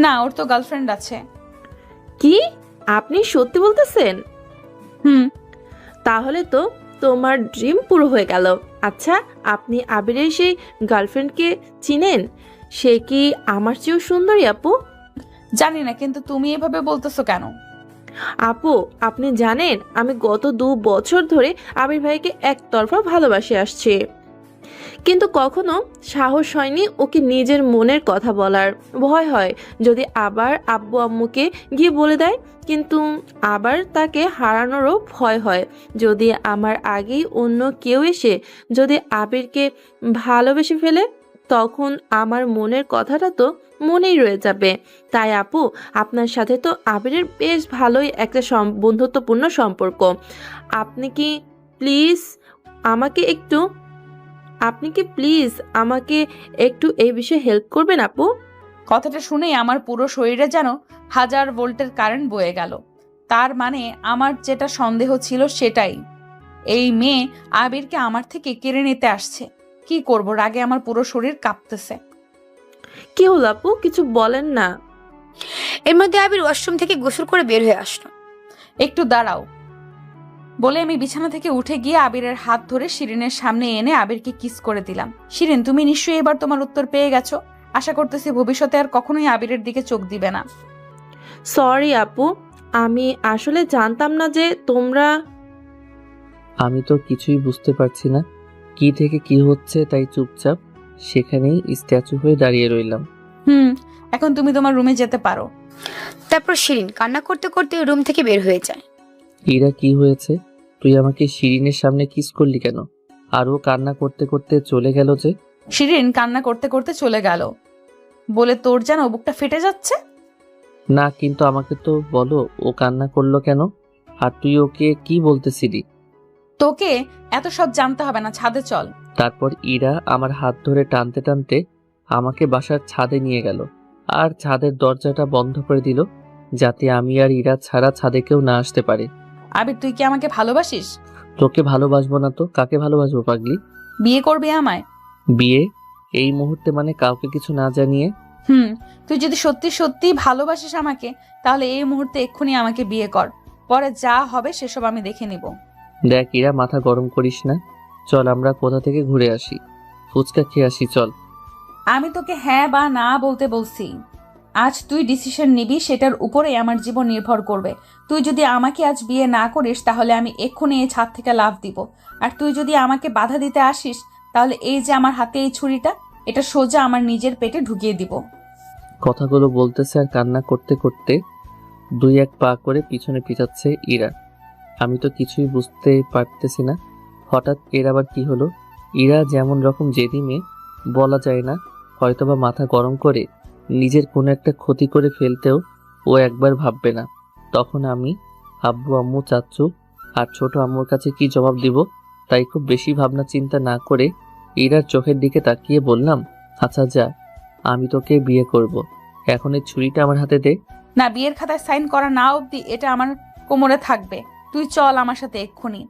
না, ওর তো গার্লফ্রেন্ড আছে। কি? আপনি সত্যি বলতেছেন? হুম। তাহলে তো তোমার ড্রিম পুরো হয়ে গেল। আচ্ছা, আপনি আবিরের সেই গার্লফ্রেন্ডকে চিনেন? সে কি আমার চেয়েও সুন্দরী আপু? জানি না, কিন্তু তুমি এভাবে বলতেছো কেন? আপু, আপনি জানেন আমি গত 2 বছর ধরে আবির ভাইকে একতরফা ভালোবাসে আসছি, কিন্তু কখনো সাহস হয়নি ওকে নিজের মনের কথা বলার। ভয় হয় যদি আবার আব্বু আম্মুকে গিয়ে বলে দেয়, কিন্তু আবার তাকে হারানোরও ভয় হয় যদি আমার আগেই অন্য কেউ এসে যদি আবিরকে ভালোবেসে ফেলে, তখন আমার মনের কথাটা তো মনেই রয়ে যাবে। তাই আপু, আপনার সাথে তো আবিরের বেশ ভালোই একটা বন্ধুত্বপূর্ণ সম্পর্ক। আপনি কি প্লিজ আমাকে একটু এই বিষয়ে হেল্প করবেন আপু? কথাটা শুনেই আমার পুরো শরীরে যেন 1000 ভোল্টের কারেন্ট বয়ে গেল। তার মানে আমার যেটা সন্দেহ ছিল সেটাই, এই মেয়ে আবিরকে আমার থেকে কেড়ে নিতে আসছে। কি করব, রাগে আমার পুরো শরীর কাঁপতেছে। কি হলো আপু, কিছু বলেন না। এর মধ্যে আবির ওয়াশরুম থেকে গোসল করে বের হয়ে আসলো। একটু দাঁড়াও বলে আমি বিছানা থেকে উঠে গিয়ে আবিরের হাত ধরে শিরিনের সামনে এনে আবিরকে কিস করে দিলাম। শিরিন, তুমি নিশ্চয়ই এবার তোমার উত্তর পেয়ে গেছো। আশা করতেছি ভবিষ্যতে আর কখনোই আবিরের দিকে চোখ দিবে না। সরি আপু, আমি আসলে জানতাম না যে তোমরা। আমি তো কিছুই বুঝতে পারছি না কি থেকে কি হচ্ছে, তাই চুপচাপ সেখানেই স্ট্যাচু হয়ে দাঁড়িয়ে রইলাম। এখন তুমি তোমার রুমে যেতে পারো। তারপর শিরিন কান্না করতে করতে রুম থেকে বের হয়ে যায়। ইরা, কি হয়েছে? তুই আমাকে শিরিনের সামনে কিস করলি কেন? আর ও কান্না করতে করতে চলে গেল যে? শিরিন কান্না করতে করতে চলে গেল বলে তোর যেন বুকটা ফেটে যাচ্ছে? না, কিন্তু আমাকে তো বলো ও কান্না করলো কেন? আর তুই ওকে কি বলতেছিলি? তোকে এত সব জানতে হবে না, ছাদে চল। তারপর ইরা আমার হাত ধরে টানতে টানতে আমাকে বাসার ছাদে নিয়ে গেল, আর ছাদের দরজাটা বন্ধ করে দিল যাতে আমি আর ইরা ছাড়া ছাদে কেউ না আসতে পারে। আবির, তুই কি আমাকে ভালোবাসিস? তোকে ভালোবাসবো না তো কাকে ভালোবাসবো পাগলি? বিয়ে করবি আমায়? বিয়ে? এই মুহূর্তে মানে কাউকে কিছু না জানিয়ে? তুই যদি সত্যি সত্যি ভালোবাসিস আমাকে, তাহলে এই মুহূর্তে এক্ষুনি আমাকে বিয়ে কর। পরে যা হবে সেসব আমি দেখে নিব। দেখ ইরা, মাথা গরম করিস না। চল আমরা কোথা থেকে ঘুরে আসি, ফুচকা খেয়ে আসি চল। আমি তোকে হ্যাঁ বা না বলতে বলছি। আজ তুই ডিসিশন নিবি, সেটার উপরেই আমার জীবন নির্ভর করবে। তুই যদি আমাকে আজ বিয়ে না করিস, তাহলে আমি এক্ষুনি এই ছাদ থেকে লাফ দিব। আর তুই যদি আমাকে বাধা দিতে আসিস, তাহলে এই যে আমার হাতে এই ছুরিটা, এটা সোজা আমার নিজের পেটে ঢুকিয়ে দিব। কথাগুলো বলতেছে আর কান্না করতে করতে 2-1 পা করে পিছনে পিছাচ্ছে ইরা। আমি তো কিছুই বুঝতে পারতেছি না, হঠাৎ এর আবার কি হলো। ইরা যেমন রকম জেদি মেয়ে, বলা যায় না, হয়তোবা মাথা গরম করে নিজের কোনো একটা ক্ষতি করে ফেলতেও ও একবার ভাববে না। তখন আমি আব্বু আম্মু চাচ্চু আর ছোট আম্মুর কাছে কি জবাব দিব, তাই খুব বেশি ভাবনা চিন্তা না করে ইরার চোখের দিকে তাকিয়ে বললাম, আচ্ছা যা, আমি তোকে বিয়ে করব। এখন এই ছুরিটা আমার হাতে দে। না, বিয়ের খাতায় সাইন করা না অবধি এটা আমার কোমরে থাকবে। তুই চল আমার সাথে এক্ষুনি।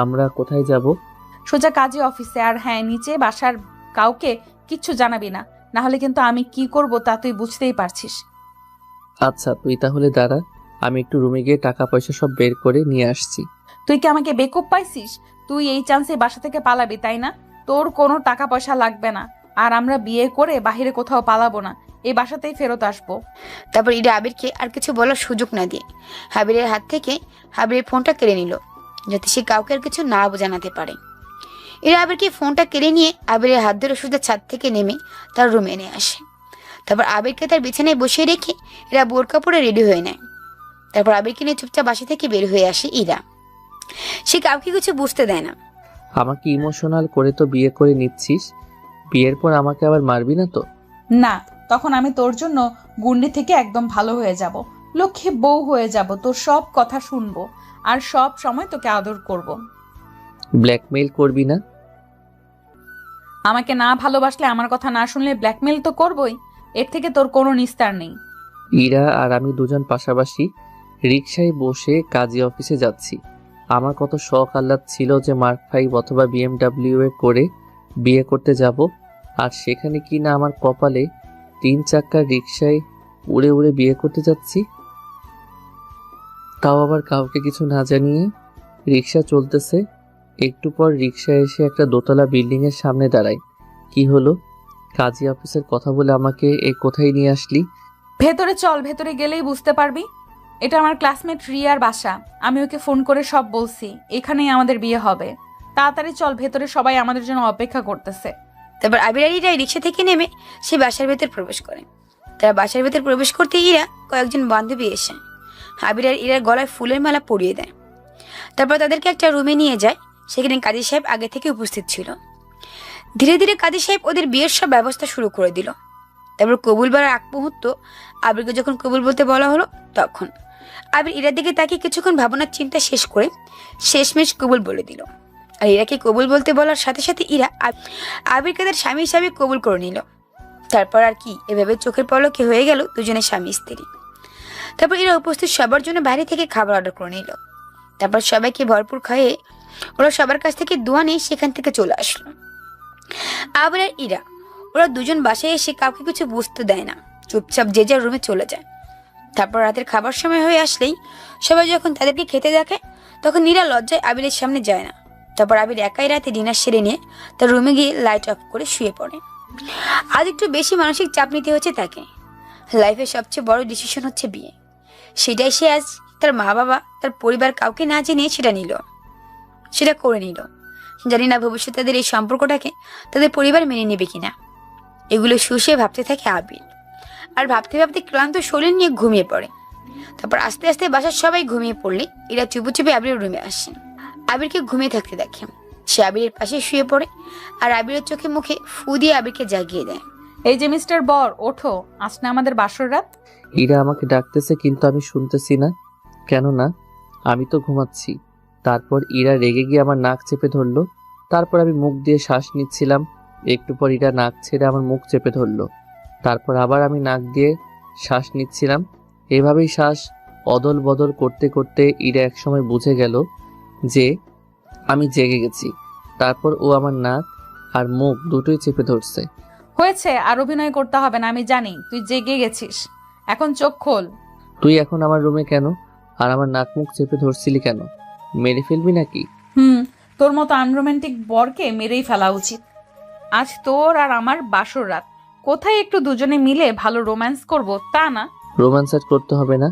আমরা কোথায় যাব? সোজা কাজী অফিসে। আর হ্যাঁ, নিচে বাসার কাউকে কিচ্ছু জানাবি না, না হলে কিন্তু আমি কি করব তা তুই বুঝতেই পারছিস। আচ্ছা তুই তাহলে দাঁড়া, আমি একটু রুমে গিয়ে টাকা পয়সা সব বের করে নিয়ে আসছি। তুই কি আমাকে বেকুব পাইছিস? তুই এই চান্সে বাসা থেকে পালাবি, তাই না? তোর কোনো টাকা পয়সা লাগবে না, আর আমরা বিয়ে করে বাহিরে কোথাও পালাবো না, এই বাসাতেই ফেরত আসবো। তারপর ইরা আবিরকে আর কিছু বলার সুযোগ না দিয়ে হাবিরের হাত থেকে হাবিরের ফোনটা কেড়ে নিল, যাতে সে কাউকে আর কিছু না জানাতে পারে। এরা আবিরকে ফোনটা কেড়ে নিয়ে আবিরের হাত ধরে সোজা ছাদ থেকে নেমে তার রুমে এনে আসে। তারপর আবিরকে তার বিছানায় বসিয়ে রেখে এরা বোরকা পরে রেডি হয়ে নেয়। তারপর আবিরকে নিয়ে চুপচাপ বাসা থেকে বের হয়ে আসে ইরা। সে কাউকে কিছু বুঝতে দেয় না। আমাকে ইমোশনাল করে তো বিয়ে করে নিচ্ছিস, বিয়ের পর আমাকে আবার মারবি না তো? না, তখন আমি তোর জন্য গুন্ডি থেকে একদম ভালো হয়ে যাব, লক্ষ্মী বউ হয়ে যাব, তোর সব কথা শুনবো আর সব সময় তোকে আদর করব। ব্ল্যাকমেইল করবি না? আমাকে না ভালোবাসলে, আমার কথা না শুনলে ব্ল্যাকমেল তো করবই। এর থেকে তোর কোনো নিস্তার নেই। ইরা আর আমি দুজন পাশাপাশি রিকশায় বসে কাজী অফিসে যাচ্ছি। আমার কত শখ আহ্লাদ ছিল যে মার্ক 5 অথবা BMW এ করে বিয়ে করতে যাব, আর সেখানে কি না আমার কপালে 3 চাক্কার রিকশায় উড়ে উড়ে বিয়ে করতে যাচ্ছি, তাও আবার কাউকে কিছু না জানিয়ে। রিকশা চলতেছে, একটু পর রিকশা এসে একটা দোতলা বিল্ডিং এর সামনে দাঁড়ায়। কি হলো? কাজী অফিসের কথা বলে আমাকে কোথায় নিয়ে আসলি? ভেতরে চল, ভেতরে গেলেই বুঝতে পারবি। এটা আমার ক্লাসমেট রিয়ার বাসা, আমি ওকে ফোন করে সব বলছি, এখানেই আমাদের বিয়ে হবে। তাড়াতাড়ি চল, ভেতরে সবাই আমাদের জন্য অপেক্ষা করতেছে। তারপর আবির আর ইরা রিকশা থেকে নেমে সে বাসার ভেতর প্রবেশ করে। তারা বাসার ভেতর প্রবেশ করতে ইরা কয়েকজন বান্ধবী এসে আবির আর ইরার গলায় ফুলের মালা পরিয়ে দেয়। তারপর তাদেরকে একটা রুমে নিয়ে যায়। সেখানে কাজী সাহেব আগে থেকে উপস্থিত ছিল। ধীরে ধীরে কাজী সাহেব ওদের বিয়ের সব ব্যবস্থা শুরু করে দিল। তারপর কবুল বলার আগ মুহূর্ত আবিরকে যখন কবুল বলতে বলা হলো, তখন আবির ইরার দিকে তাকিয়ে কিছুক্ষণ ভাবনার চিন্তা শেষ করে শেষমেশ কবুল বলে দিল। আর ইরাকে কবুল বলতে বলার সাথে সাথে ইরা আবিরকে তার স্বামী হিসাবে কবুল করে নিল। তারপর আর কি, এভাবে চোখের পলকে হয়ে গেল দুজনের স্বামী স্ত্রী। তারপর ইরা উপস্থিত সবার জন্য বাইরে থেকে খাবার অর্ডার করে নিল। তারপর সবাইকে ভরপুর খাইয়ে ওরা সবার কাছ থেকে দোয়া নিয়ে সেখান থেকে চলে আসলো। আবির আর ইরা ওরা দুজন বাসায় এসে কাউকে কিছু বুঝতে দেয় না, চুপচাপ যে যার রুমে চলে যায়। তারপর রাতের খাবার সময় হয়ে আসলেই সবাই যখন তাদেরকে খেতে দেখে, তখন ইরা লজ্জায় আবিরের সামনে যায় না। তারপর আবির একাই রাতে ডিনার সেরে নিয়ে তার রুমে গিয়ে লাইট অফ করে শুয়ে পড়ে। আজ একটু বেশি মানসিক চাপ নিতে হচ্ছে তাকে। লাইফের সবচেয়ে বড় ডিসিশন হচ্ছে বিয়ে, সেটাই সে আজ তার মা বাবা তার পরিবার কাউকে না জেনে সেটা করে নিল। জানি না ভবিষ্যতে তাদের এই সম্পর্কটাকে তাদের পরিবার মেনে নেবে কিনা। এগুলো শুষে ভাবতে থাকে আবির, আর ভাবতে ভাবতে ক্লান্ত শরীর নিয়ে ঘুমিয়ে পড়ে। তারপর আস্তে আস্তে বাসার সবাই ঘুমিয়ে পড়লে এরা চুপে চুপে আবিরের রুমে আসে। আবিরকে ঘুমিয়ে থাকতে দেখে। সে আবিরের পাশে শুয়ে পড়ে আর আবিরের চোখে মুখে ফু দিয়ে আবিরকে জাগিয়ে দেয়। এই যে মিস্টার বর, ওঠো, আজ না আমাদের বাসর রাত। ইরা আমাকে ডাকতেছে কিন্তু আমি শুনতেছি না, কেন না? আমি তো ঘুমাচ্ছি। তারপর ইরা রেগে গিয়ে আমার নাক চেপে ধরলো। তারপর আমি মুখ দিয়ে শ্বাস নিচ্ছিলাম, একটু পর ইরা নাক ছেড়ে আমার মুখ চেপে ধরলো। তারপর আবার আমি নাক দিয়ে শ্বাস নিচ্ছিলাম। এভাবেই শ্বাস অদল বদল করতে করতে ইরা একসময় বুঝে গেল যে আমি জেগে গেছি। তারপর ও আমার নাক আর মুখ দুটোই চেপে ধরছে। হয়েছে, আর অভিনয় করতে হবে না, আমি জানি তুই জেগে গেছিস। এখন চোখ খোল। তুই এখন আমার রুমে কেন? আর আমার নাক মুখ চেপে ধরছিলি কেন? মেরে ফেলবি নাকি? তোর মতো আনরোম্যান্টিক বরকে মেরেই ফেলা উচিত। আজ তোর আর আমার বাসর রাত, কোথায় একটু দুজনে মিলে ভালো রোম্যান্স করব তা না। রোম্যান্স আর করতে হবে না।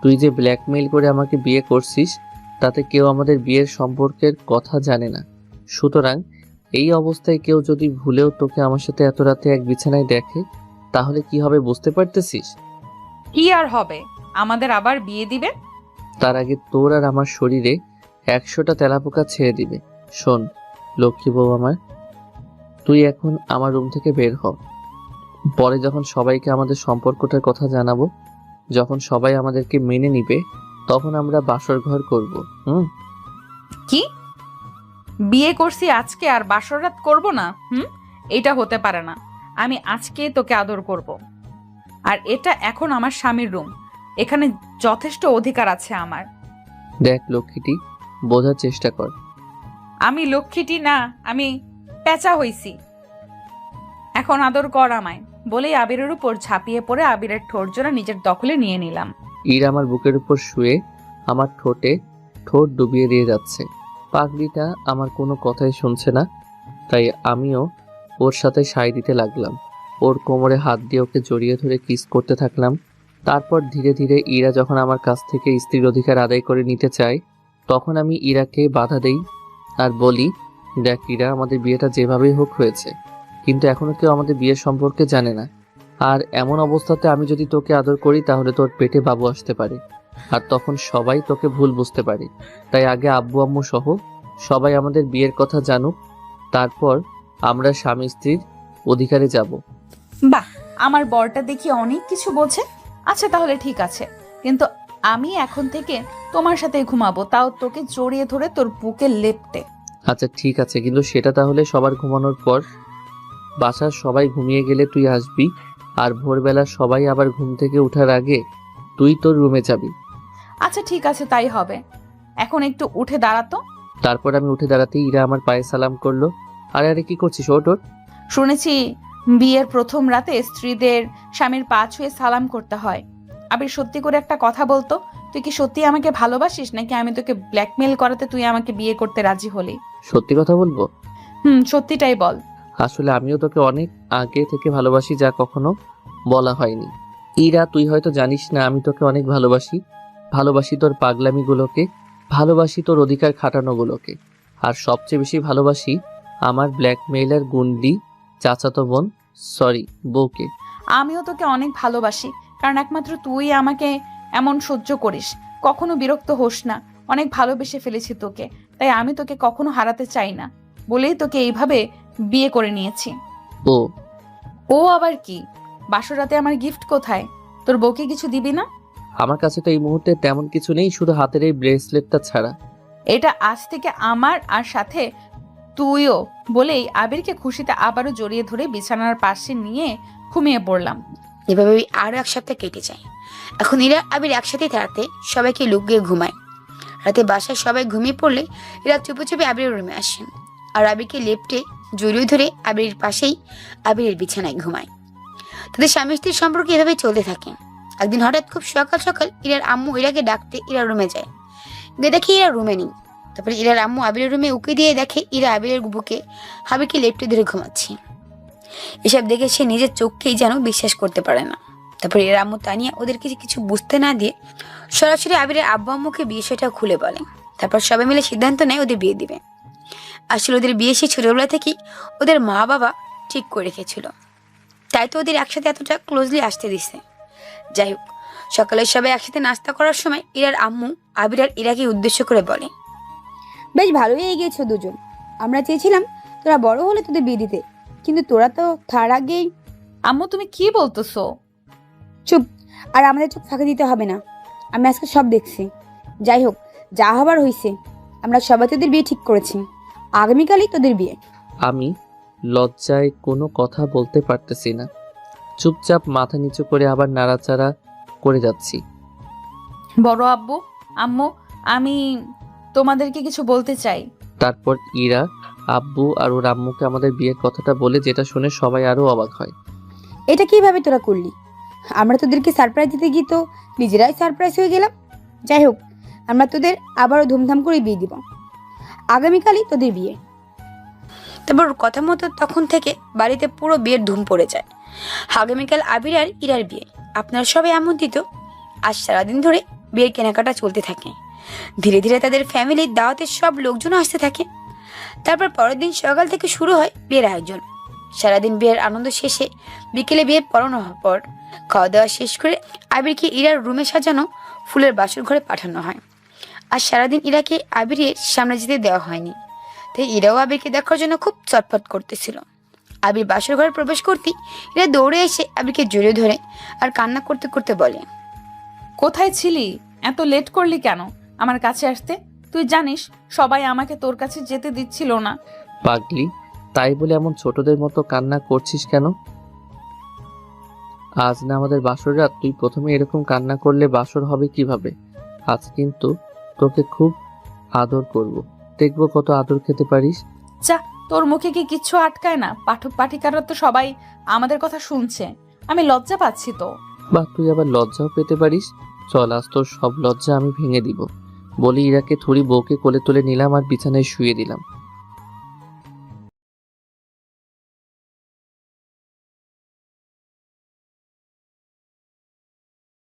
তুই যে ব্ল্যাকমেইল করে আমাকে বিয়ে করছিস, তাতে কেউ আমাদের বিয়ের সম্পর্কের কথা জানে না। সুতরাং এই অবস্থায় কেউ যদি ভুলেও তোকে আমার সাথে এত রাতে এক বিছানায় দেখে, তাহলে কি হবে বুঝতে পারতেছিস? কি আর হবে, আমাদের আবার বিয়ে দিবে। তার আগে তোর আর আমার শরীরে 100টা তেলাপোকা ছেড়ে দিবে। শোন লক্ষ্মী বউ আমার, তুই এখন আমার রুম থেকে বের হ। পরে যখন সবাইকে আমাদের সম্পর্কটার কথা জানাবো, যখন সবাই আমাদেরকে মেনে নিবে, তখন আমরা বাসর ঘর করব। কি? বিয়ে করছি আজকে আর বাসর রাত করব না? এটা হতে পারে না। আমি আজকে তোকে আদর করব। আর এটা এখন আমার স্বামীর রুম, এখানে যথেষ্ট অধিকার আছে আমার। দেখ লক্ষ্মীটি, বোঝার চেষ্টা কর। আমি লক্ষ্মীটি না, আমি পেঁচা হইছি। এখন আদর কর আমায়, বলেই আবিরের উপর ঝাঁপিয়ে পড়ে আবিরের ঠোঁট জোড়া নিজের দখলে নিয়ে নিলাম। ইরা আমার বুকের উপর শুয়ে আমার ঠোঁটে ঠোঁট ডুবিয়ে দিয়ে যাচ্ছে। পাগলিটা আমার কোনো কথাই শুনছে না, তাই আমিও ওর সাথে সায় দিতে লাগলাম। ওর কোমরে হাত দিয়ে ওকে জড়িয়ে ধরে কিস করতে থাকলাম। তারপর ধীরে ধীরে ইরা যখন আমার কাছ থেকে স্ত্রীর অধিকার আদায় করে নিতে চায়, তখন আমি ইরাকে বাধা দেই আর বলি, দেখ ইরা, আমাদের বিয়েটা যেভাবেই হোক হয়েছে, কিন্তু এখনো কেউ আমাদের বিয়ের সম্পর্কে জানে না। আর এমন অবস্থাতে আমি যদি তোকে আদর করি, তাহলে তোর পেটে বাবু আসতে পারে, আর তখন সবাই তোকে ভুল বুঝতে পারে। তাই আগে আব্বু আম্মু সহ সবাই আমাদের বিয়ের কথা জানুক, তারপর আমরা স্বামী স্ত্রীর অধিকারে যাব। বাহ, আমার বরটা দেখি অনেক কিছু বোঝে। আচ্ছা তাহলে ঠিক আছে, কিন্তু আমি এখন থেকে তোমার সাথে ঘুমাবো, তাও তোকে জড়িয়ে ধরে তোর বুকে লেপ্টে। আচ্ছা ঠিক আছে, কিন্তু সেটা তাহলে সবার ঘুমানোর পর। বাসার সবাই ঘুমিয়ে গেলে তুই আসবি, আর ভোরবেলা সবাই আবার ঘুম থেকে ওঠার আগে তুই তোর রুমে যাবি। আচ্ছা ঠিক আছে, তাই হবে। এখন একটু উঠে দাঁড়াতো। তারপর আমি উঠে দাঁড়াতেই ইরা আমার পায়ে সালাম করলো। আরে আরে কি করছিস? ওঠ ওঠ। শুনেছি বিয়ের প্রথম রাতে স্ত্রীদের স্বামীর পা ছুঁয়ে সালাম করতে হয়। আবির সত্যি করে একটা কথা বলতো, তুই কি সত্যি আমাকে ভালোবাসিস, নাকি আমি তোকে ব্ল্যাকমেল করাতে তুই আমাকে বিয়ে করতে রাজি হলি? সত্যি কথা বলবো? সত্যিটাই বল। আসলে আমিও তোকে অনেক আগে থেকে ভালোবাসি, যা কখনো বলা হয়নি। ইরা, তুই হয়তো জানিস না আমি তোকে অনেক ভালোবাসি। ভালোবাসি তোর পাগলামিগুলোকে, ভালোবাসি তোর অধিকার খাটানোগুলোকে, আর সবচেয়ে বেশি ভালোবাসি আমার ব্ল্যাকমেইলার গুন্ডি চাচাতো বোন, সরি বউকে। আমিও তোকে অনেক ভালোবাসি, কারণ একমাত্র তুই আমাকে এমন সহ্য করিস, কখনো বিরক্ত হোস না। অনেক ভালোবেসে ফেলেছি তোকে, তাই আমি তোকে কখনো হারাতে চাই না বলেই তোকে এইভাবে বিয়ে করে নিয়েছি। ও আবার কি? বাসরাতে আমার গিফট কোথায়? তোর বউকে কিছু দিবি না? আমার কাছে তো এই মুহূর্তে তেমন কিছু নেই, শুধু হাতের এই ব্রেসলেটটা ছাড়া। এটা আজ থেকে আমার, আর সাথে তুইও, বলেই আবিরকে খুশিতে আবারও জড়িয়ে ধরে বিছানার পাশে নিয়ে ঘুমিয়ে পড়লাম। এভাবে আরো এক সপ্তাহ কেটে যায়। এখন এরা আবির একসাথে থাকতে সবাইকে লুকিয়ে ঘুমায়। রাতে বাসায় সবাই ঘুমিয়ে পড়লে এরা চুপে চুপে আবিরের রুমে আসেন, আর আবিরকে লেপ্টে জড়িয়ে ধরে আবিরের পাশেই আবিরের বিছানায় ঘুমায়। তাদের স্বামী স্ত্রীর সম্পর্ক এভাবে চলতে থাকে। একদিন হঠাৎ খুব সকাল সকাল ইরার আম্মু ইরাকে ডাকতে ইরা রুমে যায়, গিয়ে দেখে ইরা রুমে নেই। তারপরে ইরার আম্মু আবিরের রুমে উকি দিয়ে দেখে ইরা আবিরের বুকে আবিরকে লেপ্টে ধরে ঘুমাচ্ছে। এসব দেখে সে নিজের চোখকেই যেন বিশ্বাস করতে পারে না। তারপরে এর আম্মু তানিয়া ওদেরকে কিছু বুঝতে না দিয়ে সরাসরি আবিরের আব্বু আম্মুকে বিষয়টা খুলে বলে। তারপর সবাই মিলে সিদ্ধান্ত নেয় ওদের বিয়ে দিবে। আসলে ওদের বিয়ে সে ছোটবেলা থেকেই ওদের মা বাবা ঠিক করে রেখেছিল, তাই তো ওদের একসাথে এতটা ক্লোজলি আসতে দিছে। যাই হোক, সকালে সবাই একসাথে নাস্তা করার সময় ইরার আম্মু আবির আর ইরাকে উদ্দেশ্য করে বলে, বেশ ভালোই এগিয়েছো দুজন। আমরা চেয়েছিলাম তোরা বড় হলে তোদের বিয়ে দিতে, কিন্তু তোরা তো তার আগেই। আম্মু তুমি কি বলতেছো? চুপ, আর আমাদের চোখ ফাঁকি দিতে হবে না। আমি আজকে সব দেখছি। যাই হোক, যা হবার হয়েছে। আমরা সবাই তোদের বিয়ে ঠিক করেছি, আগামীকালই তোদের বিয়ে। আমি লজ্জায় কোনো কথা বলতে পারতেছি না, চুপচাপ মাথা নিচু করে আবার নাড়াচাড়া করে যাচ্ছি। বড় আব্বু, আম্মু, আমি তোমাদেরকে কিছু বলতে চাই। তারপর ইরা আব্বু আর ওর আম্মুকে আমাদের বিয়ের কথাটা বলে, যেটা শুনে সবাই আরো অবাক হয়। এটা কিভাবে তোরা করলি? আমরা তোদেরকে সারপ্রাইজ দিতে গিয়ে তো নিজেরাই সারপ্রাইজ হয়ে গেলাম। যাই হোক, আমরা তোদের আবারও ধুমধাম করে বিয়ে দিব। আগামীকালই তোদের বিয়ে। তারপর ওর কথা মতো তখন থেকে বাড়িতে পুরো বিয়ের ধুম পড়ে যায়। আগামীকাল আবির আর ইরার বিয়ে। আপনারা সবাই আমন্ত্রিত। আজ সারাদিন ধরে বিয়ের কেনাকাটা চলতে থাকে। ধীরে ধীরে তাদের ফ্যামিলির দাওয়াতের সব লোকজন আসতে থাকে। তারপর পরের দিন সকাল থেকে শুরু হয় বিয়ের আয়োজন। সারাদিন বিয়ের আনন্দ শেষে বিকেলে বিয়ে পড়ানো হওয়ার পর খাওয়া দাওয়া শেষ করে আবিরকে ইরার রুমে সাজানো ফুলের বাসর ঘরে পাঠানো হয়। আর সারাদিন ইরাকে আবিরের সামনে যেতে দেওয়া হয়নি, তাই ইরাও আবিরকে দেখার জন্য খুব চটপট করতেছিল। আবির বাসর ঘরে প্রবেশ করতেই ইরা দৌড়ে এসে আবিরকে জড়িয়ে ধরে আর কান্না করতে করতে বলে, কোথায় ছিলি? এত লেট করলি কেন আমার কাছে আসতে? তুই জানিস সবাই আমাকে তোর কাছে যেতে দিচ্ছিল না। পাগলি, তাই বলে এমন ছোটদের মতো কান্না করছিস কেন? আজ না আমাদের বাসর রাত, তুই প্রথমে এরকম কান্না করলে বাসর হবে কিভাবে? আজ কিন্তু তোকে খুব আদর করব, দেখবো কত আদর খেতে পারিস। যা, তোর মুখে কি কিচ্ছু আটকায় না? পাঠক পাঠিকারা তো সবাই আমাদের কথা শুনছে, আমি লজ্জা পাচ্ছি তো। বা তুই আবার লজ্জাও পেতে পারিস। চল, আজ তোর সব লজ্জা আমি ভেঙে দিব। বলি ইরাকে থুড়ি বউকে কোলে তুলে নিলাম আর বিছানায় শুয়ে দিলাম।